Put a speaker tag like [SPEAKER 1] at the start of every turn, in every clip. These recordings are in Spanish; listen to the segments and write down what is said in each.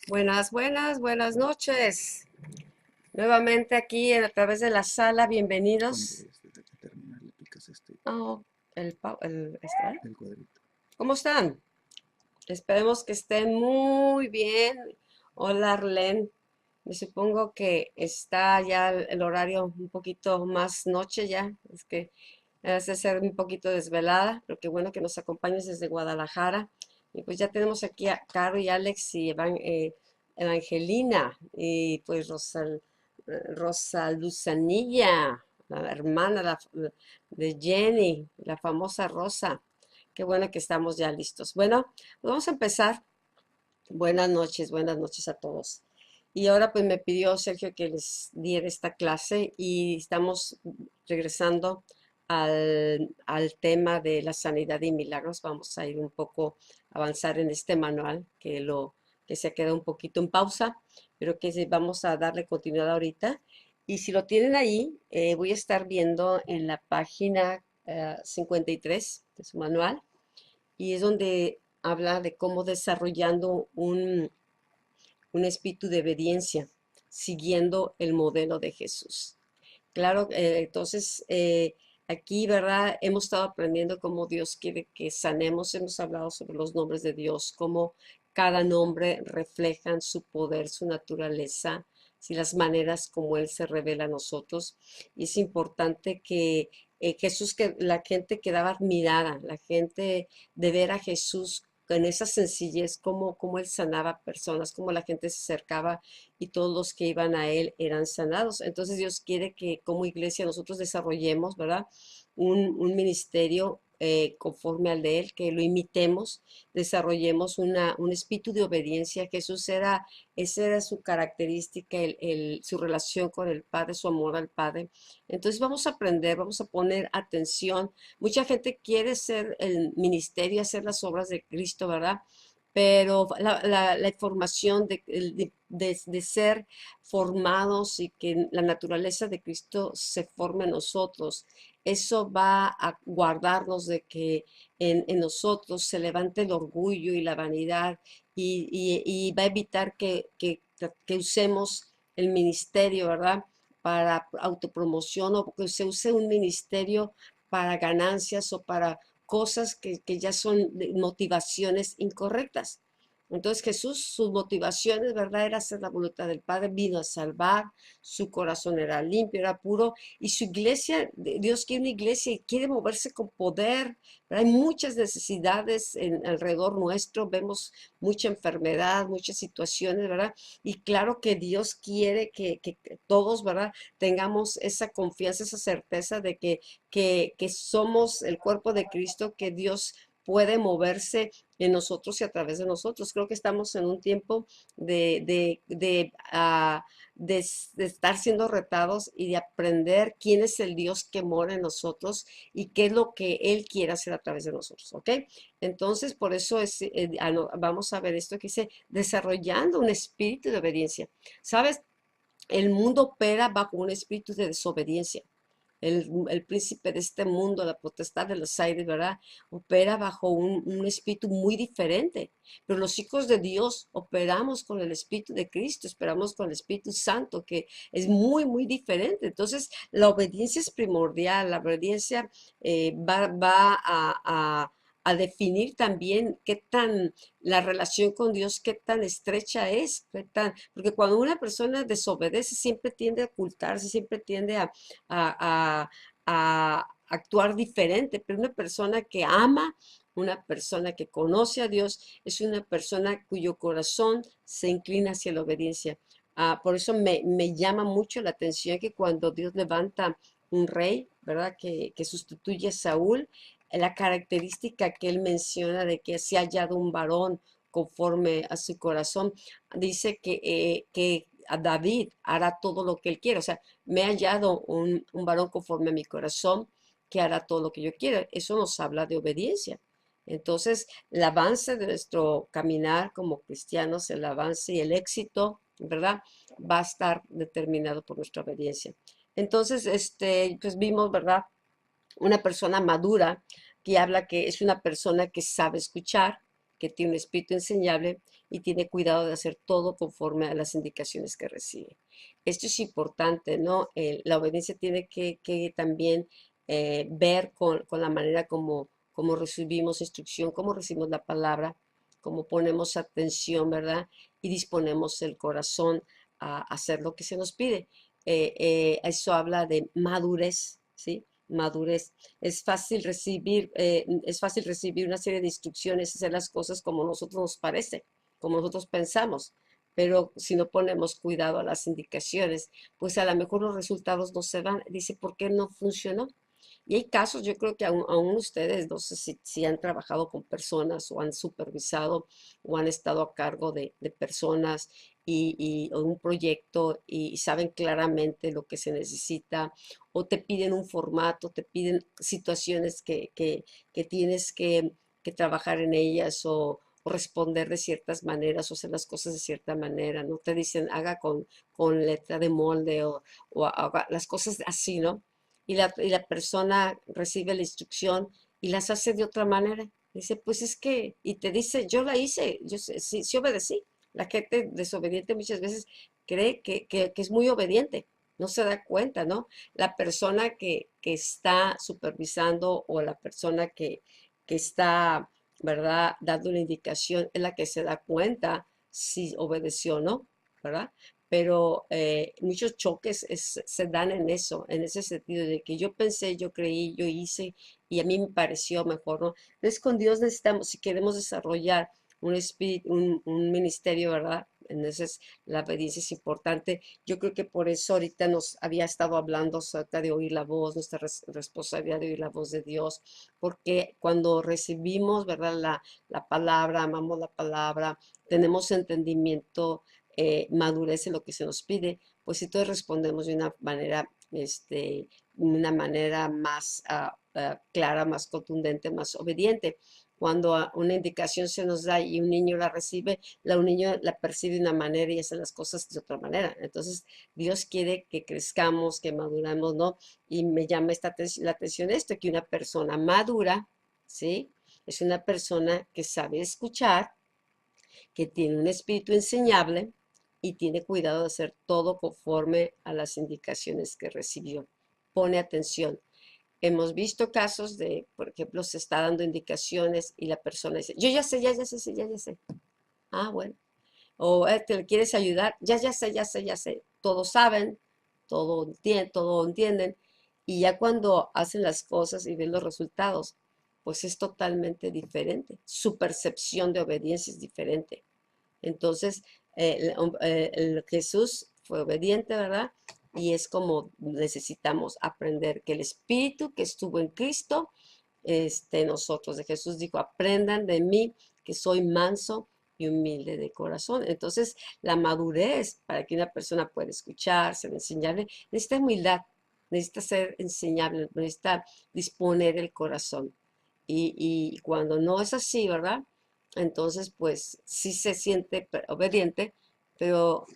[SPEAKER 1] Buenas noches. Nuevamente aquí a través de la sala,
[SPEAKER 2] Con
[SPEAKER 1] bienvenidos.
[SPEAKER 2] desde que terminar le picas
[SPEAKER 1] Oh, ¿está?
[SPEAKER 2] el cuadrito.
[SPEAKER 1] ¿Cómo están? Esperemos que estén muy bien. Hola, Arlen. Me supongo que está ya el horario un poquito más noche ya. Es que hace ser un poquito desvelada, pero qué bueno que nos acompañes desde Guadalajara. Y pues ya tenemos aquí a Caro y Alex y Evangelina y pues Rosa Luzanilla, la hermana de Jenny, la famosa Rosa. Qué bueno que estamos ya listos. Bueno, pues vamos a empezar. Buenas noches a todos. Y ahora pues me pidió Sergio que les diera esta clase y estamos regresando al tema de la sanidad y milagros. Vamos a ir un poco a avanzar en este manual que se queda un poquito en pausa, pero vamos a darle continuidad ahorita. Y si lo tienen ahí, voy a estar viendo en la página 53 de su manual y es donde habla de cómo desarrollando un espíritu de obediencia, siguiendo el modelo de Jesús. Claro, entonces aquí, ¿verdad? Hemos estado aprendiendo cómo Dios quiere que sanemos, hemos hablado sobre los nombres de Dios, cómo cada nombre refleja su poder, su naturaleza, y las maneras como Él se revela a nosotros. Y es importante que Jesús, que la gente quedaba admirada, la gente de ver a Jesús en esa sencillez, cómo Él sanaba personas, cómo la gente se acercaba y todos los que iban a Él eran sanados. Entonces Dios quiere que como iglesia nosotros desarrollemos, ¿verdad? Un ministerio conforme al de Él, que lo imitemos, desarrollemos un espíritu de obediencia. Jesús era, esa era su característica, su relación con el Padre, su amor al Padre. Entonces vamos a aprender, vamos a poner atención. Mucha gente quiere ser el ministerio, hacer las obras de Cristo, ¿verdad? Pero la información de ser formados y que la naturaleza de Cristo se forme en nosotros, eso va a guardarnos de que en nosotros se levante el orgullo y la vanidad y va a evitar que usemos el ministerio, ¿verdad? Para autopromoción o que se use un ministerio para ganancias o para cosas que ya son motivaciones incorrectas. Entonces Jesús, sus motivaciones, ¿verdad? Era hacer la voluntad del Padre, vino a salvar, su corazón era limpio, era puro, y su iglesia, Dios quiere una iglesia y quiere moverse con poder, ¿verdad? Hay muchas necesidades alrededor nuestro, vemos mucha enfermedad, muchas situaciones, ¿verdad? Y claro que Dios quiere que todos, ¿verdad? Tengamos esa confianza, esa certeza de que somos el cuerpo de Cristo, que Dios puede moverse en nosotros y a través de nosotros. Creo que estamos en un tiempo de estar siendo retados y de aprender quién es el Dios que mora en nosotros y qué es lo que Él quiere hacer a través de nosotros, ¿ok? Entonces, por eso vamos a ver esto que dice, desarrollando un espíritu de obediencia. ¿Sabes? El mundo opera bajo un espíritu de desobediencia. El príncipe de este mundo, la potestad de los aires, ¿verdad? Opera bajo un espíritu muy diferente. Pero los hijos de Dios operamos con el Espíritu de Cristo, esperamos con el Espíritu Santo, que es muy diferente. Entonces, la obediencia es primordial, la obediencia va a definir también qué tan la relación con Dios, qué tan estrecha es, porque cuando una persona desobedece, siempre tiende a ocultarse, siempre tiende a actuar diferente, pero una persona que ama, una persona que conoce a Dios, es una persona cuyo corazón se inclina hacia la obediencia. Por eso me llama mucho la atención que cuando Dios levanta un rey, ¿verdad? Que sustituye a Saúl, la característica que él menciona de que se ha hallado un varón conforme a su corazón, dice que a David hará todo lo que él quiere. O sea, me ha hallado un varón conforme a mi corazón que hará todo lo que yo quiero. Eso nos habla de obediencia. Entonces, el avance de nuestro caminar como cristianos, el avance y el éxito, ¿verdad? Va a estar determinado por nuestra obediencia. Entonces, pues vimos, ¿verdad? Una persona madura que habla que es una persona que sabe escuchar, que tiene un espíritu enseñable y tiene cuidado de hacer todo conforme a las indicaciones que recibe. Esto es importante, ¿no? La obediencia tiene que también ver con la manera como recibimos instrucción, cómo recibimos la palabra, cómo ponemos atención, ¿verdad? Y disponemos el corazón a hacer lo que se nos pide. Eso habla de madurez, ¿sí? Madurez. Es fácil recibir una serie de instrucciones, hacer las cosas como nosotros nos parece, como nosotros pensamos, pero si no ponemos cuidado a las indicaciones, pues a lo mejor los resultados no se van. Dice, ¿por qué no funcionó? Y hay casos, yo creo que aún ustedes, no sé si han trabajado con personas o han supervisado o han estado a cargo de personas o un proyecto y saben claramente lo que se necesita o te piden un formato, te piden situaciones que tienes que trabajar en ellas o responder de ciertas maneras o hacer las cosas de cierta manera, ¿no? Te dicen haga con letra de molde o haga las cosas así, ¿no? Y la persona recibe la instrucción y las hace de otra manera. Dice, pues es que, y te dice, yo la hice, yo sí, sí obedecí. La gente desobediente muchas veces cree que es muy obediente, no se da cuenta, ¿no? La persona que está supervisando o la persona que está, ¿verdad?, dando una indicación es la que se da cuenta si obedeció o no, ¿verdad? Pero muchos choques se dan en eso, en ese sentido de que yo pensé, yo creí, yo hice y a mí me pareció mejor, ¿no? Entonces con Dios necesitamos, si queremos desarrollar un espíritu, un ministerio, ¿verdad? Entonces la obediencia es importante. Yo creo que por eso ahorita nos había estado hablando acerca de oír la voz, nuestra responsabilidad de oír la voz de Dios, porque cuando recibimos, ¿verdad? La palabra, amamos la palabra, tenemos entendimiento, madurez en lo que se nos pide, pues entonces respondemos de una manera más clara, más contundente, más obediente. Cuando una indicación se nos da y un niño la recibe, un niño la percibe de una manera y hace las cosas de otra manera. Entonces, Dios quiere que crezcamos, que maduramos, ¿no? Y me llama la atención esto, que una persona madura, ¿sí? Es una persona que sabe escuchar, que tiene un espíritu enseñable y tiene cuidado de hacer todo conforme a las indicaciones que recibió. Pone atención. Hemos visto casos de, por ejemplo, se está dando indicaciones y la persona dice, yo ya sé, ya, ya sé, sí, ya, ya sé. Ah, bueno. O te le quieres ayudar, ya, ya sé, ya sé, ya sé. Todos saben, todo entienden. Y ya cuando hacen las cosas y ven los resultados, pues es totalmente diferente. Su percepción de obediencia es diferente. Entonces, Jesús fue obediente, ¿verdad? Y es como necesitamos aprender que el espíritu que estuvo en Cristo esté en nosotros. De Jesús dijo, aprendan de mí que soy manso y humilde de corazón. Entonces, la madurez para que una persona pueda escuchar, ser enseñable, necesita humildad, necesita ser enseñable, necesita disponer el corazón. Y cuando no es así, ¿verdad? Entonces, pues sí se siente obediente, pero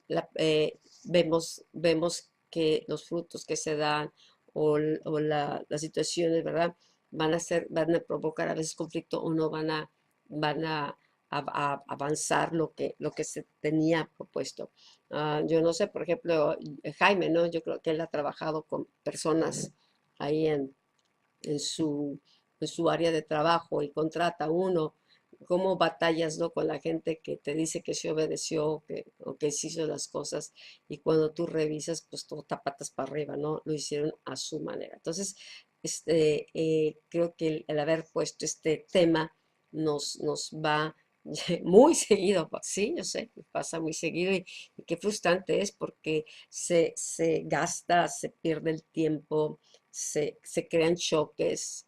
[SPEAKER 1] vemos que los frutos que se dan las situaciones, ¿verdad? Van a provocar a veces conflicto o no van a avanzar lo que se tenía propuesto. Yo no sé, por ejemplo, Jaime, ¿no? Yo creo que él ha trabajado con personas ahí en su, en su área de trabajo y contrata a uno, cómo batallas, ¿no?, con la gente que te dice que se obedeció o que se hizo las cosas y cuando tú revisas, pues todo está patas para arriba, ¿no? Lo hicieron a su manera. Entonces, creo que el haber puesto este tema nos va muy seguido, sí, yo sé, pasa muy seguido y qué frustrante es porque se gasta, se pierde el tiempo, se crean choques,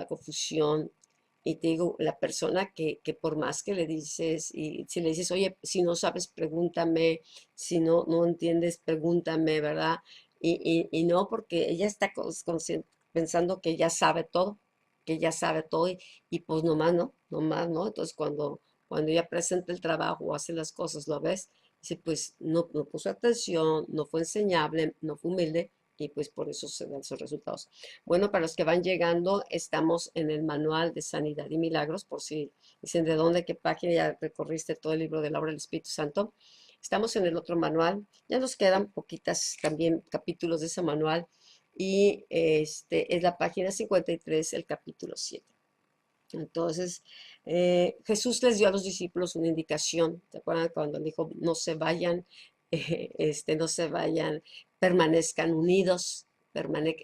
[SPEAKER 1] confusión. Y te digo, la persona que por más que le dices, y si le dices, oye, si no sabes, pregúntame, si no entiendes, pregúntame, ¿verdad? Y no, porque ella está pensando que ya sabe todo, y pues nomás no. Entonces cuando ella presenta el trabajo o hace las cosas, lo ves, dice, pues no puso atención, no fue enseñable, no fue humilde, y pues por eso se dan esos resultados. Bueno, para los que van llegando, estamos en el manual de Sanidad y Milagros, por si dicen de dónde, qué página, ya recorriste todo el libro de la obra del Espíritu Santo. Estamos en el otro manual, ya nos quedan poquitas también capítulos de ese manual y es la página 53, el capítulo 7. Entonces, Jesús les dio a los discípulos una indicación. ¿Se acuerdan cuando dijo, no se vayan, no se vayan, permanezcan unidos,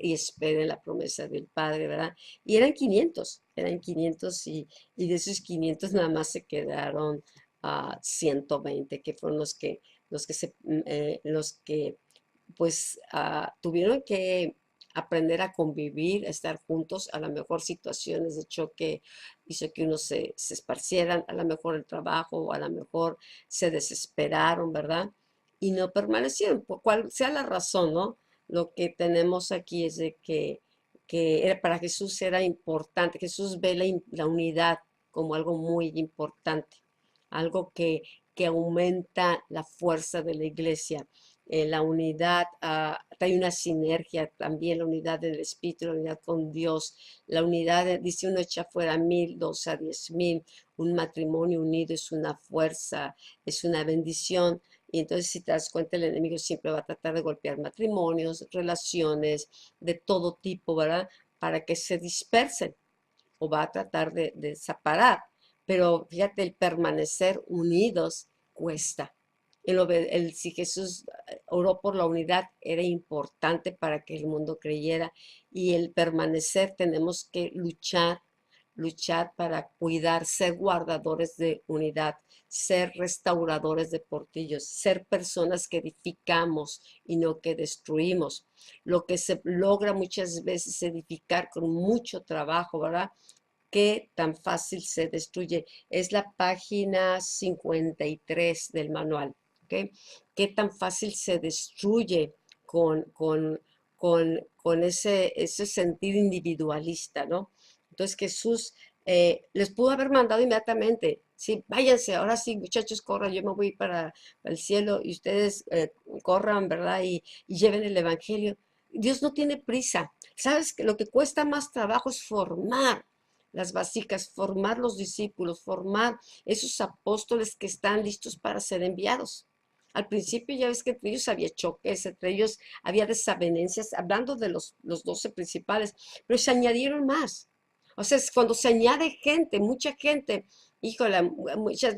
[SPEAKER 1] y esperen la promesa del Padre, ¿verdad? Y eran 500 y de esos 500 nada más se quedaron 120, que fueron los que pues tuvieron que aprender a convivir, a estar juntos, a lo mejor situaciones de choque hizo que unos se esparcieran, a lo mejor el trabajo, a lo mejor se desesperaron, ¿verdad? Y no permanecieron, por cual sea la razón, ¿no? Lo que tenemos aquí es de que para Jesús era importante, Jesús ve la unidad como algo muy importante, algo que aumenta la fuerza de la iglesia, la unidad, hay una sinergia también, la unidad del Espíritu, la unidad con Dios, la unidad, dice uno echa fuera 1000, dos a 10,000, un matrimonio unido es una fuerza, es una bendición. Y entonces, si te das cuenta, el enemigo siempre va a tratar de golpear matrimonios, relaciones de todo tipo, ¿verdad? Para que se dispersen o va a tratar de separar. Pero fíjate, el permanecer unidos cuesta. Si Jesús oró por la unidad, era importante para que el mundo creyera. Y el permanecer, tenemos que luchar para cuidar, ser guardadores de unidad, ser restauradores de portillos, ser personas que edificamos y no que destruimos. Lo que se logra muchas veces edificar con mucho trabajo, ¿verdad? Qué tan fácil se destruye. Es la página 53 del manual, ¿ok? Qué tan fácil se destruye con ese sentido individualista, ¿no? Entonces Jesús les pudo haber mandado inmediatamente, sí, váyanse, ahora sí, muchachos, corran, yo me voy para el cielo y ustedes corran, ¿verdad? Y lleven el evangelio. Dios no tiene prisa. ¿Sabes que lo que cuesta más trabajo es formar las básicas, formar los discípulos, formar esos apóstoles que están listos para ser enviados? Al principio ya ves que entre ellos había choques, entre ellos había desavenencias, hablando de los 12 principales, pero se añadieron más. O sea, cuando se añade gente, mucha gente, híjole,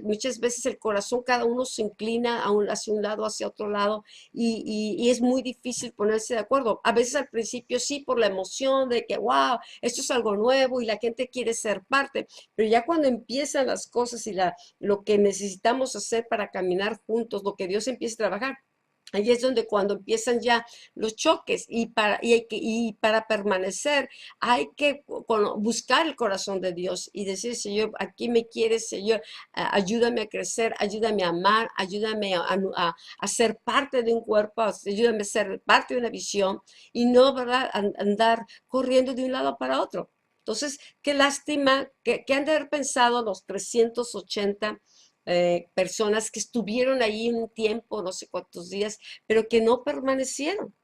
[SPEAKER 1] muchas veces el corazón, cada uno se inclina hacia un lado, hacia otro lado, y es muy difícil ponerse de acuerdo. A veces al principio sí, por la emoción de que, wow, esto es algo nuevo y la gente quiere ser parte, pero ya cuando empiezan las cosas y lo que necesitamos hacer para caminar juntos, lo que Dios empieza a trabajar, ahí es donde cuando empiezan ya los choques y para permanecer hay que buscar el corazón de Dios y decir, Señor, aquí me quieres, Señor, ayúdame a crecer, ayúdame a amar, ayúdame a ser parte de un cuerpo, ayúdame a ser parte de una visión y no, ¿verdad?, andar corriendo de un lado para otro. Entonces, qué lástima que han de haber pensado los 380 personas que estuvieron ahí un tiempo, no sé cuántos días, pero que no permanecieron.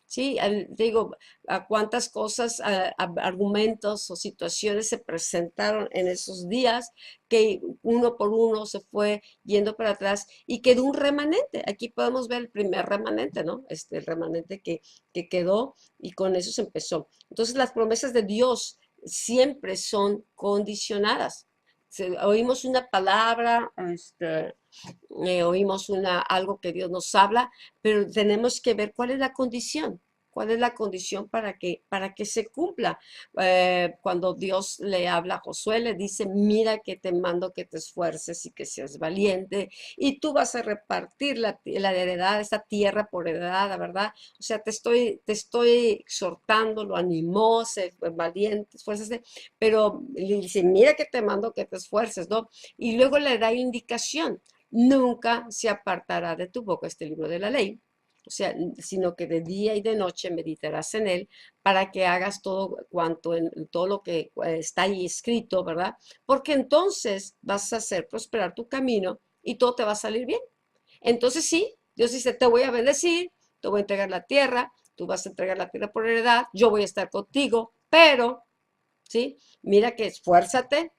[SPEAKER 1] Sí, digo, a cuántas cosas, argumentos o situaciones se presentaron en esos días que uno por uno se fue yendo para atrás y quedó un remanente. Aquí podemos ver el primer remanente, ¿no? El remanente que quedó y con eso se empezó. Entonces, las promesas de Dios siempre son condicionadas. Oímos una palabra, oímos algo que Dios nos habla, pero tenemos que ver cuál es la condición para que se cumpla. Cuando Dios le habla a Josué, le dice, mira que te mando que te esfuerces y que seas valiente, y tú vas a repartir la heredad, esta tierra por heredad, ¿verdad? O sea, te estoy exhortando, lo animó, sé valiente, esfuérzate, pero le dice, mira que te mando que te esfuerces, ¿no? Y luego le da indicación, nunca se apartará de tu boca este libro de la ley, o sea, sino que de día y de noche meditarás en él para que hagas todo cuanto en todo lo que está ahí escrito, ¿verdad? Porque entonces vas a hacer prosperar tu camino y todo te va a salir bien. Entonces sí, Dios dice, te voy a bendecir, te voy a entregar la tierra, tú vas a entregar la tierra por heredad, yo voy a estar contigo, pero, ¿sí? Mira que esfuérzate,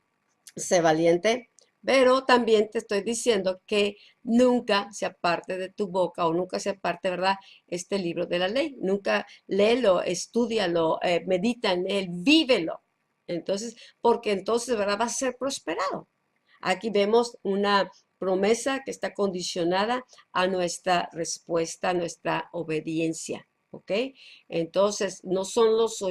[SPEAKER 1] sé valiente, pero también te estoy diciendo que nunca se aparte de tu boca o nunca se aparte, ¿verdad? Este libro de la ley. Nunca léelo, estúdialo, medita en él, vívelo. Entonces, porque entonces, ¿verdad? Vas a ser prosperado. Aquí vemos una promesa que está condicionada a nuestra respuesta, a nuestra obediencia, ¿ok? Entonces, no son los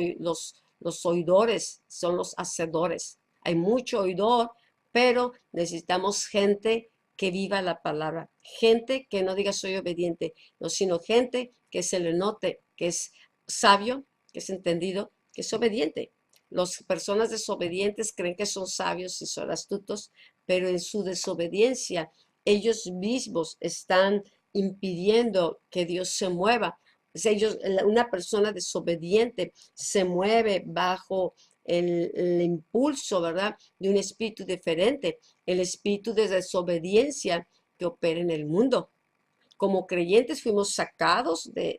[SPEAKER 1] oidores, son los hacedores. Hay mucho oidor, pero necesitamos gente que viva la palabra, gente que no diga soy obediente, no, sino gente que se le note que es sabio, que es entendido, que es obediente. Las personas desobedientes creen que son sabios y son astutos, pero en su desobediencia ellos mismos están impidiendo que Dios se mueva. Una persona desobediente se mueve bajo el impulso, ¿verdad? De un espíritu diferente, el espíritu de desobediencia que opera en el mundo. Como creyentes fuimos sacados de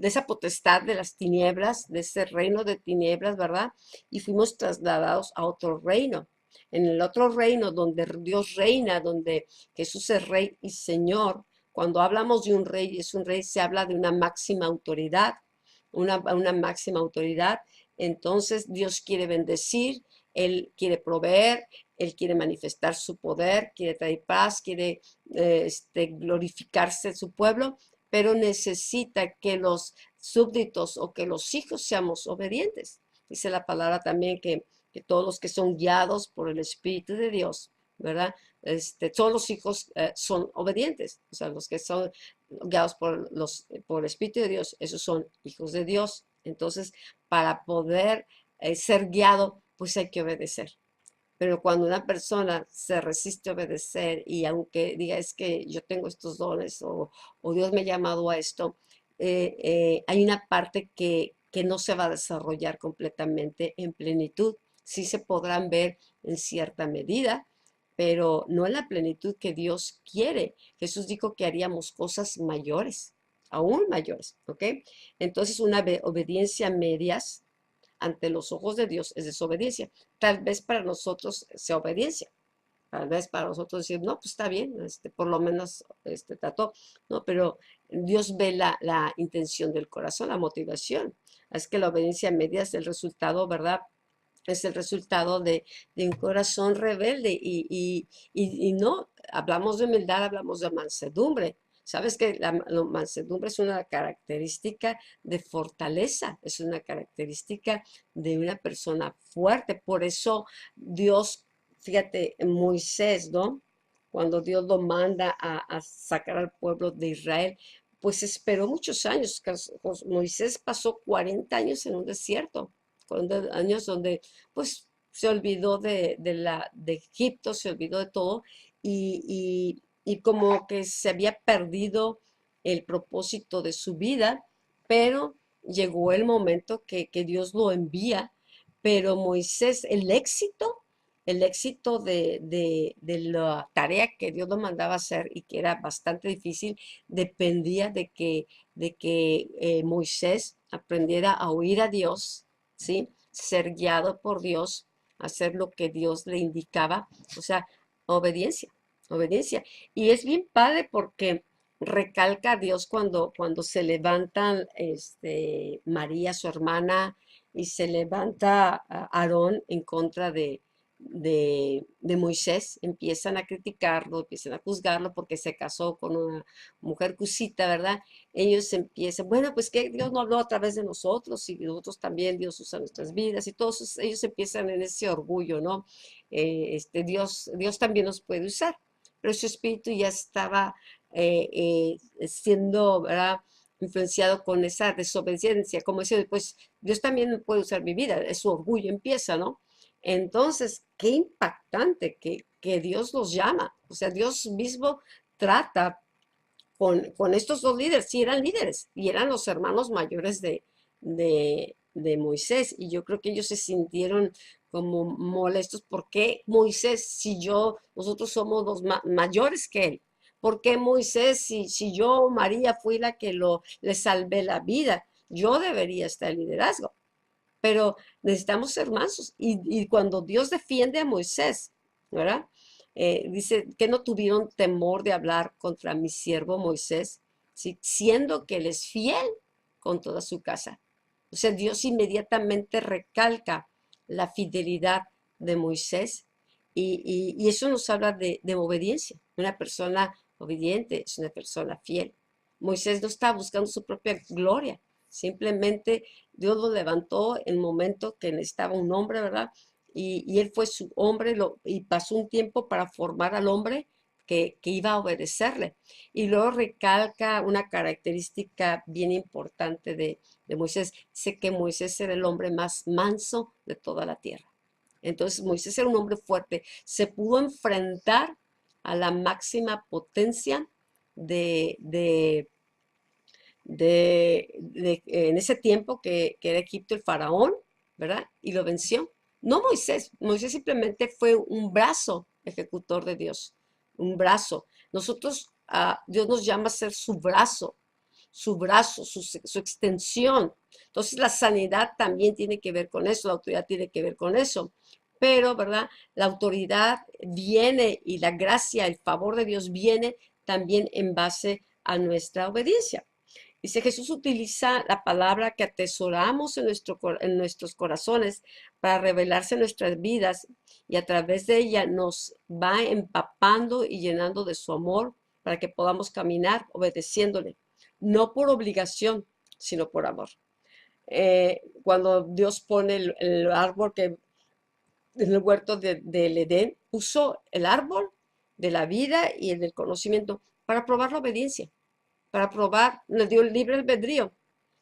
[SPEAKER 1] esa potestad de las tinieblas, de ese reino de tinieblas, ¿verdad? Y fuimos trasladados a otro reino. En el otro reino donde Dios reina, donde Jesús es rey y señor. Cuando hablamos de un rey, es un rey, se habla de una máxima autoridad, una máxima autoridad. Entonces Dios quiere bendecir, Él quiere proveer, Él quiere manifestar su poder, quiere traer paz, quiere glorificarse en su pueblo, pero necesita que los súbditos o que los hijos seamos obedientes. Dice la palabra también que todos los que son guiados por el Espíritu de Dios, ¿verdad? Todos los hijos son obedientes, o sea, los que son guiados por el Espíritu de Dios, esos son hijos de Dios. Entonces, para poder ser guiado, pues hay que obedecer. Pero cuando una persona se resiste a obedecer y aunque diga es que yo tengo estos dones o Dios me ha llamado a esto, hay una parte que no se va a desarrollar completamente en plenitud. Sí se podrán ver en cierta medida, pero no en la plenitud que Dios quiere. Jesús dijo que haríamos cosas mayores, aún mayores, ¿ok? Entonces una obediencia a medias ante los ojos de Dios es desobediencia. Tal vez para nosotros sea obediencia. Tal vez para nosotros decir, no, pues está bien, por lo menos trató, ¿no? Pero Dios ve la intención del corazón, la motivación. Es que la obediencia media es el resultado, ¿verdad? Es el resultado de un corazón rebelde y no, hablamos de humildad, hablamos de mansedumbre. Sabes que la mansedumbre es una característica de fortaleza, es una característica de una persona fuerte. Por eso Dios, fíjate, Moisés, ¿no? Cuando Dios lo manda a sacar al pueblo de Israel, pues esperó muchos años. Moisés pasó 40 años en un desierto, 40 años donde pues se olvidó de Egipto, se olvidó de todo y como que se había perdido el propósito de su vida, pero llegó el momento que Dios lo envía, pero Moisés, el éxito de la tarea que Dios lo mandaba hacer y que era bastante difícil, dependía de que Moisés aprendiera a oír a Dios, ¿sí? Ser guiado por Dios, hacer lo que Dios le indicaba, o sea, obediencia, obediencia. Y es bien padre porque recalca a Dios cuando se levantan María, su hermana, y se levanta Aarón en contra de Moisés, empiezan a criticarlo, empiezan a juzgarlo porque se casó con una mujer cusita, ¿verdad? Ellos empiezan, bueno, pues que Dios no habló a través de nosotros y nosotros también, Dios usa nuestras vidas y todos ellos empiezan en ese orgullo, ¿no? Dios también nos puede usar, pero su espíritu ya estaba siendo, ¿verdad? Influenciado con esa desobediencia, como decía, pues Dios también puede usar mi vida, es su orgullo empieza, ¿no? Entonces, qué impactante que Dios los llama, o sea, Dios mismo trata con estos dos líderes, sí eran líderes y eran los hermanos mayores de Moisés. Y yo creo que ellos se sintieron como molestos. ¿Por qué Moisés, si nosotros somos los mayores que él? ¿Por qué Moisés, si yo, María, fui la que le salvé la vida? Yo debería estar en liderazgo. Pero necesitamos ser mansos. Y cuando Dios defiende a Moisés, ¿verdad? Dice que no tuvieron temor de hablar contra mi siervo Moisés, ¿sí? Siendo que él es fiel con toda su casa. O sea, Dios inmediatamente recalca la fidelidad de Moisés y eso nos habla de obediencia. Una persona obediente es una persona fiel. Moisés no está buscando su propia gloria, simplemente Dios lo levantó en el momento que necesitaba un hombre, ¿verdad? Y él fue su hombre y pasó un tiempo para formar al hombre que iba a obedecerle. Y luego recalca una característica bien importante de Moisés. Dice que Moisés era el hombre más manso de toda la tierra. Entonces Moisés era un hombre fuerte, se pudo enfrentar a la máxima potencia de, de, en ese tiempo que era Egipto, el faraón, ¿verdad? Y lo venció. No Moisés, Moisés simplemente fue un brazo ejecutor de Dios, un brazo. Nosotros, Dios nos llama a ser su extensión. Entonces la sanidad también tiene que ver con eso, la autoridad tiene que ver con eso. Pero, ¿verdad? La autoridad viene y la gracia, el favor de Dios viene también en base a nuestra obediencia. Dice, Jesús utiliza la palabra que atesoramos en nuestros corazones para revelarse en nuestras vidas y a través de ella nos va empapando y llenando de su amor para que podamos caminar obedeciéndole, no por obligación, sino por amor. Cuando Dios pone el árbol que en el huerto del Edén, puso el árbol de la vida y el del conocimiento para probar la obediencia, para probar, nos dio el libre albedrío.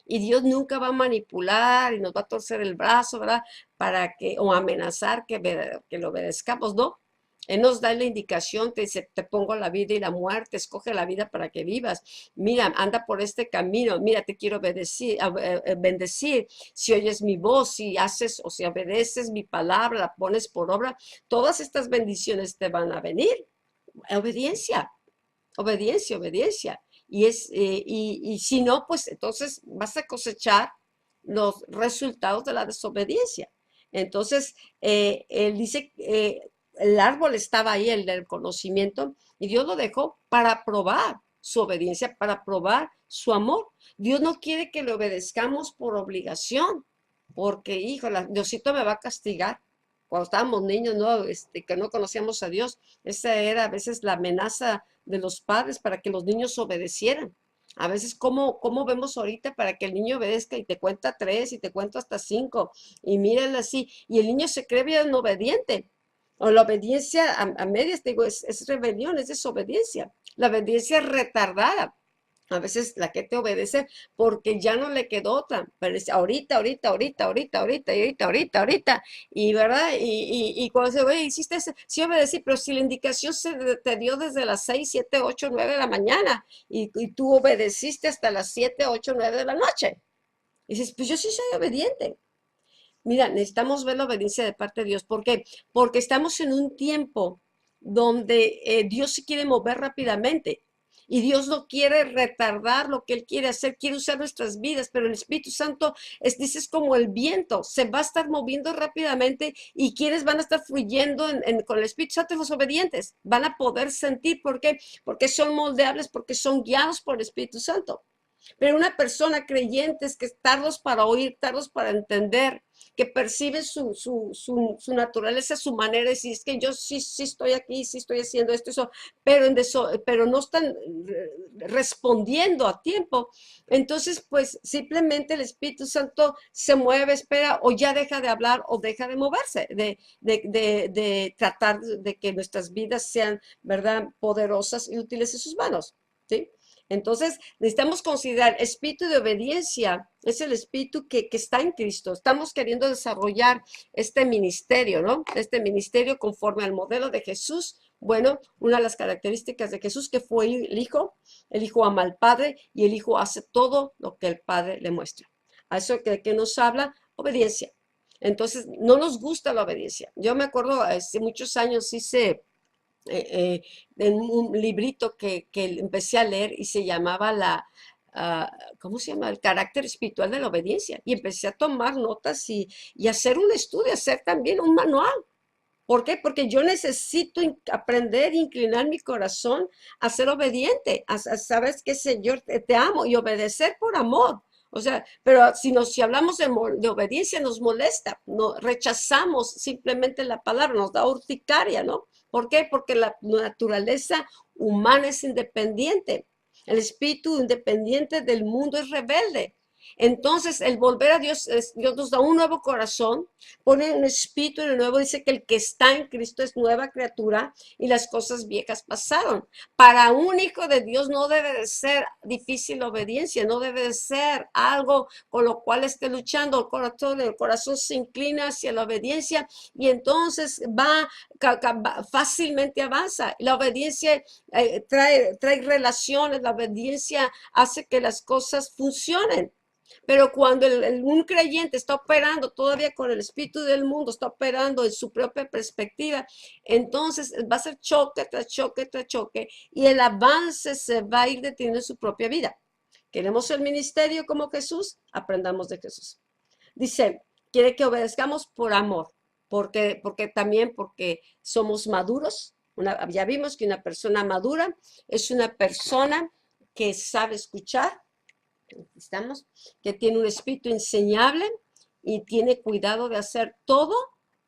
[SPEAKER 1] Y Dios nunca va a manipular y nos va a torcer el brazo, ¿verdad? Para que, o amenazar que lo obedezcamos, ¿no? Él nos da la indicación, te dice, te pongo la vida y la muerte, escoge la vida para que vivas. Mira, anda por este camino, mira, te quiero bendecir. Si oyes mi voz, si haces o si obedeces mi palabra, la pones por obra, todas estas bendiciones te van a venir. Obediencia, obediencia, obediencia. Y si no, pues entonces vas a cosechar los resultados de la desobediencia. Entonces, él dice, el árbol estaba ahí, el del conocimiento, y Dios lo dejó para probar su obediencia, para probar su amor. Dios no quiere que le obedezcamos por obligación, porque, híjole, Diosito me va a castigar. Cuando estábamos niños, ¿no? Que no conocíamos a Dios, esa era a veces la amenaza de los padres para que los niños obedecieran. A veces, ¿cómo vemos ahorita para que el niño obedezca y te cuenta tres y te cuento hasta cinco? Y mírenlo así. Y el niño se cree bien obediente. O la obediencia a medias, te digo, es rebelión, es desobediencia. La obediencia retardada. A veces la que te obedece porque ya no le quedó otra, pero dice ahorita, ahorita, ahorita, ahorita, ahorita, y ahorita, ahorita, ahorita, y verdad, y cuando se ve, hiciste ese, sí obedecí, pero si la indicación te dio desde las 6 7 8 9 de la mañana, y tú obedeciste hasta las 7 8 9 de la noche, y dices, pues yo sí soy obediente. Mira, necesitamos ver la obediencia de parte de Dios. ¿Por qué? Porque estamos en un tiempo donde Dios se quiere mover rápidamente y Dios no quiere retardar lo que Él quiere hacer, quiere usar nuestras vidas, pero el Espíritu Santo dices, como el viento, se va a estar moviendo rápidamente y quienes van a estar fluyendo con el Espíritu Santo, los obedientes, van a poder sentir, ¿por qué? Porque son moldeables, porque son guiados por el Espíritu Santo. Pero una persona creyente es que tardos para oír, tardos para entender, que percibe su naturaleza, su manera de decir, es que yo sí estoy aquí, sí estoy haciendo esto, eso, pero no están respondiendo a tiempo. Entonces, pues simplemente el Espíritu Santo se mueve, espera, o ya deja de hablar o deja de moverse, de tratar de que nuestras vidas sean, ¿verdad?, poderosas y útiles en sus manos, ¿sí? Entonces, necesitamos considerar, espíritu de obediencia es el espíritu que está en Cristo. Estamos queriendo desarrollar este ministerio, ¿no? Este ministerio conforme al modelo de Jesús. Bueno, una de las características de Jesús que fue el Hijo ama al Padre y el Hijo hace todo lo que el Padre le muestra. A eso que nos habla, obediencia. Entonces, no nos gusta la obediencia. Yo me acuerdo, hace muchos años hice en un librito que empecé a leer y se llamaba ¿cómo se llama? El carácter espiritual de la obediencia. Y empecé a tomar notas y hacer un estudio, hacer también un manual. ¿Por qué? Porque yo necesito aprender e inclinar mi corazón a ser obediente, sabes que Señor, te amo y obedecer por amor. O sea, pero si hablamos de obediencia nos molesta, no, rechazamos simplemente la palabra, nos da urticaria, ¿no? ¿Por qué? Porque la naturaleza humana es independiente. El espíritu independiente del mundo es rebelde. Entonces, el volver a Dios, Dios nos da un nuevo corazón, pone un espíritu de nuevo, dice que el que está en Cristo es nueva criatura y las cosas viejas pasaron. Para un hijo de Dios no debe de ser difícil la obediencia, no debe de ser algo con lo cual esté luchando. El corazón se inclina hacia la obediencia y entonces fácilmente avanza. La obediencia trae relaciones, la obediencia hace que las cosas funcionen. Pero cuando un creyente está operando todavía con el espíritu del mundo, está operando en su propia perspectiva, entonces va a ser choque tras choque tras choque y el avance se va a ir deteniendo en su propia vida. ¿Queremos el ministerio como Jesús? Aprendamos de Jesús. Dice, quiere que obedezcamos por amor, porque somos maduros. Ya vimos que una persona madura es una persona que sabe escuchar, estamos, que tiene un espíritu enseñable y tiene cuidado de hacer todo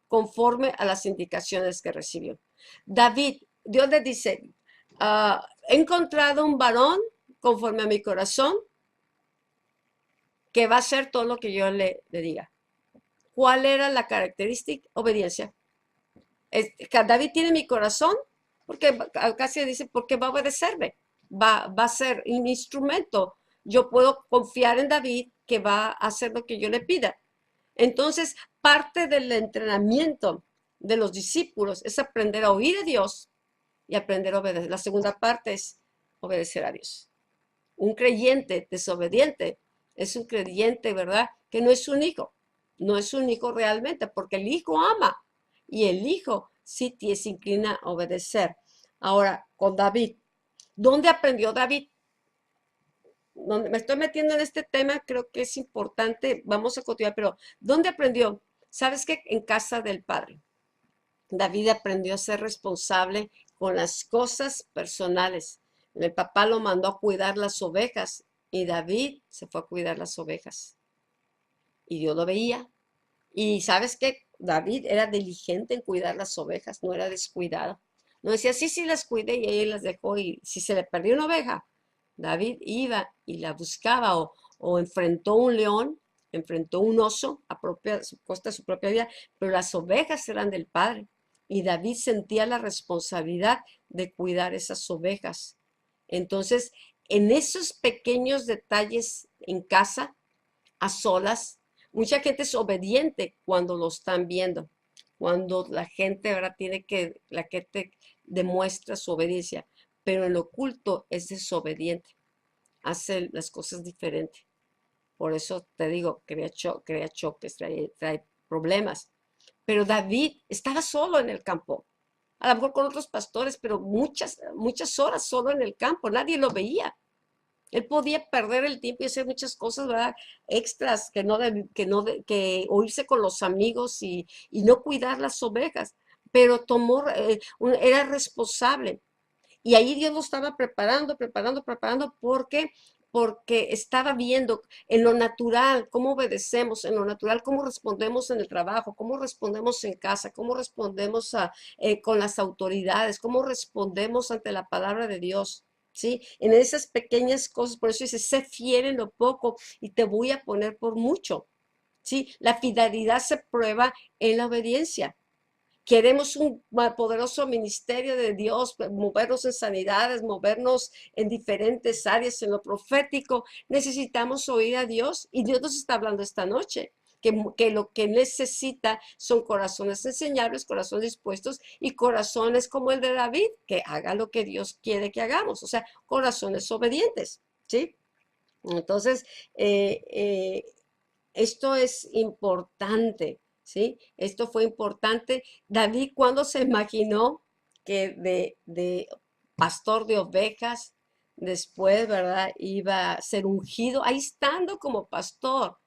[SPEAKER 1] conforme a las indicaciones que recibió. David, Dios le dice, he encontrado un varón conforme a mi corazón que va a hacer todo lo que yo le diga. ¿Cuál era la característica? Obediencia. David tiene mi corazón, porque casi dice, porque va a obedecerme, va a ser un instrumento. Yo puedo confiar en David que va a hacer lo que yo le pida. Entonces, parte del entrenamiento de los discípulos es aprender a oír a Dios y aprender a obedecer. La segunda parte es obedecer a Dios. Un creyente desobediente es un creyente, ¿verdad? Que no es un hijo, no es un hijo realmente, porque el hijo ama y el hijo sí se inclina a obedecer. Ahora, con David, ¿dónde aprendió David? Donde me estoy metiendo en este tema, creo que es importante, vamos a continuar, pero ¿dónde aprendió? ¿Sabes qué? En casa del padre. David aprendió a ser responsable con las cosas personales. El papá lo mandó a cuidar las ovejas y David se fue a cuidar las ovejas. Y Dios lo veía. Y sabes qué, David era diligente en cuidar las ovejas, no era descuidado. No decía, sí, sí las cuidé y ahí las dejó. Y si se le perdió una oveja, David iba y la buscaba o enfrentó un león, enfrentó un oso a costa de su propia vida, pero las ovejas eran del padre. Y David sentía la responsabilidad de cuidar esas ovejas. Entonces, en esos pequeños detalles en casa, a solas, mucha gente es obediente cuando lo están viendo, cuando la gente, ¿verdad? La gente demuestra su obediencia, pero en lo oculto es desobediente, hace las cosas diferentes. Por eso te digo, crea choques, trae problemas. Pero David estaba solo en el campo, a lo mejor con otros pastores, pero muchas horas solo en el campo, nadie lo veía. Él podía perder el tiempo y hacer muchas cosas, ¿verdad? Extras, que o irse con los amigos y no cuidar las ovejas, pero era responsable. Y ahí Dios lo estaba preparando, porque estaba viendo en lo natural cómo obedecemos, en lo natural cómo respondemos en el trabajo, cómo respondemos en casa, cómo respondemos con las autoridades, cómo respondemos ante la palabra de Dios. ¿Sí? En esas pequeñas cosas, por eso dice, sé fiel en lo poco y te voy a poner por mucho. ¿Sí? La fidelidad se prueba en la obediencia. Queremos un poderoso ministerio de Dios, movernos en sanidades, movernos en diferentes áreas, en lo profético. Necesitamos oír a Dios y Dios nos está hablando esta noche. Que lo que necesita son corazones enseñables, corazones dispuestos y corazones como el de David, que haga lo que Dios quiere que hagamos, o sea, corazones obedientes, ¿sí? Entonces, eh, eh, esto es importante, ¿sí? Esto fue importante. David, ¿cuándo se imaginó que de pastor de ovejas, después, ¿verdad? Iba a ser ungido, ahí estando como pastor.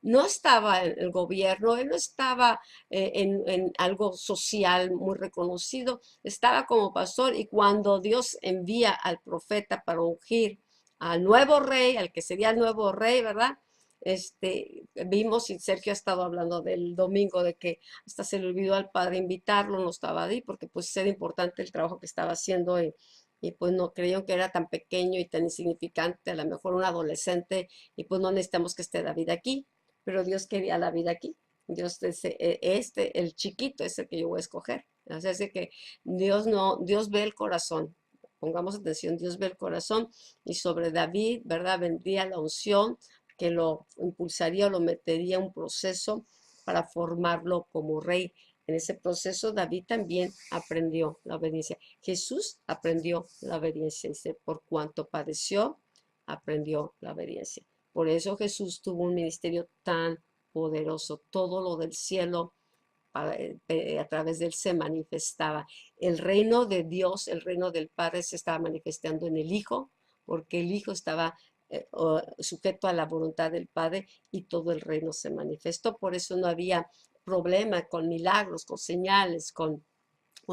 [SPEAKER 1] No estaba en el gobierno, él no estaba en algo social muy reconocido, estaba como pastor y cuando Dios envía al profeta para ungir al nuevo rey, al que sería el nuevo rey, ¿verdad? Vimos, y Sergio ha estado hablando del domingo, de que hasta se le olvidó al padre invitarlo, no estaba ahí, porque pues era importante el trabajo que estaba haciendo y pues no creyeron que era tan pequeño y tan insignificante, a lo mejor un adolescente, y pues no necesitamos que esté David aquí, pero Dios quería la vida aquí. Dios, el chiquito es el que yo voy a escoger. O sea, es de que Dios no, Dios ve el corazón. Pongamos atención, Dios ve el corazón y sobre David, ¿verdad? Vendría la unción que lo impulsaría o lo metería en un proceso para formarlo como rey. En ese proceso David también aprendió la obediencia. Jesús aprendió la obediencia. Dice, por cuanto padeció, aprendió la obediencia. Por eso Jesús tuvo un ministerio tan poderoso. Todo lo del cielo a través de él se manifestaba. El reino de Dios, el reino del Padre se estaba manifestando en el Hijo, porque el Hijo estaba sujeto a la voluntad del Padre y todo el reino se manifestó. Por eso no había problema con milagros, con señales, con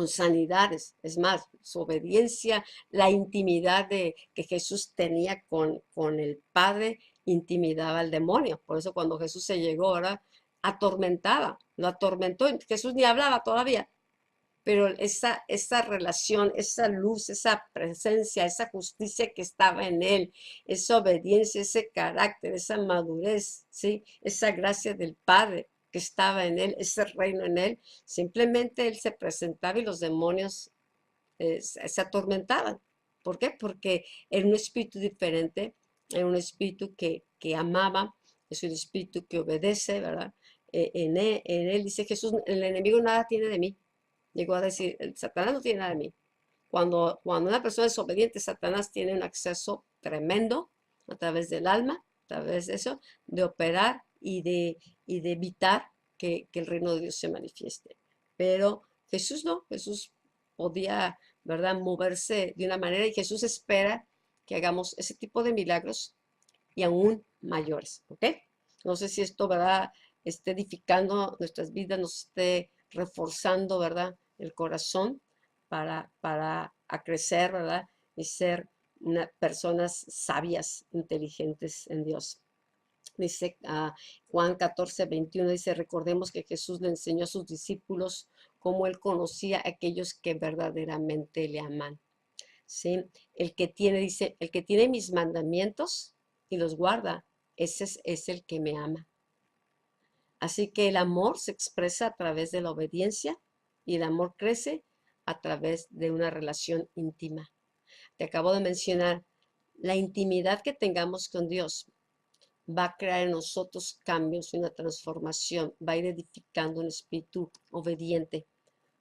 [SPEAKER 1] sanidades. Es más, su obediencia, la intimidad que Jesús tenía con el Padre, intimidaba al demonio. Por eso cuando Jesús se llegó, ahora atormentaba, lo atormentó. Jesús ni hablaba todavía, pero esa relación, esa luz, esa presencia, esa justicia que estaba en él, esa obediencia, ese carácter, esa madurez, ¿sí? Esa gracia del Padre que estaba en él, ese reino en él, simplemente él se presentaba y los demonios se atormentaban. ¿Por qué? Porque era un espíritu diferente, era un espíritu que amaba, es un espíritu que obedece, ¿verdad? En él dice Jesús, el enemigo nada tiene de mí. Llegó a decir, el Satanás no tiene nada de mí. Cuando una persona es obediente, Satanás tiene un acceso tremendo a través del alma, a través de eso, de operar y de evitar que el reino de Dios se manifieste. Pero Jesús no, Jesús podía, ¿verdad?, moverse de una manera y Jesús espera que hagamos ese tipo de milagros y aún mayores, ¿ok? No sé si esto, ¿verdad?, esté edificando nuestras vidas, nos esté reforzando, ¿verdad?, el corazón para a crecer, ¿verdad?, y ser personas sabias, inteligentes en Dios. Dice Juan 14:21, dice, recordemos que Jesús le enseñó a sus discípulos cómo él conocía a aquellos que verdaderamente le aman. ¿Sí? Dice, el que tiene mis mandamientos y los guarda, ese es el que me ama. Así que el amor se expresa a través de la obediencia y el amor crece a través de una relación íntima. Te acabo de mencionar, la intimidad que tengamos con Dios va a crear en nosotros cambios y una transformación, va a ir edificando un espíritu obediente.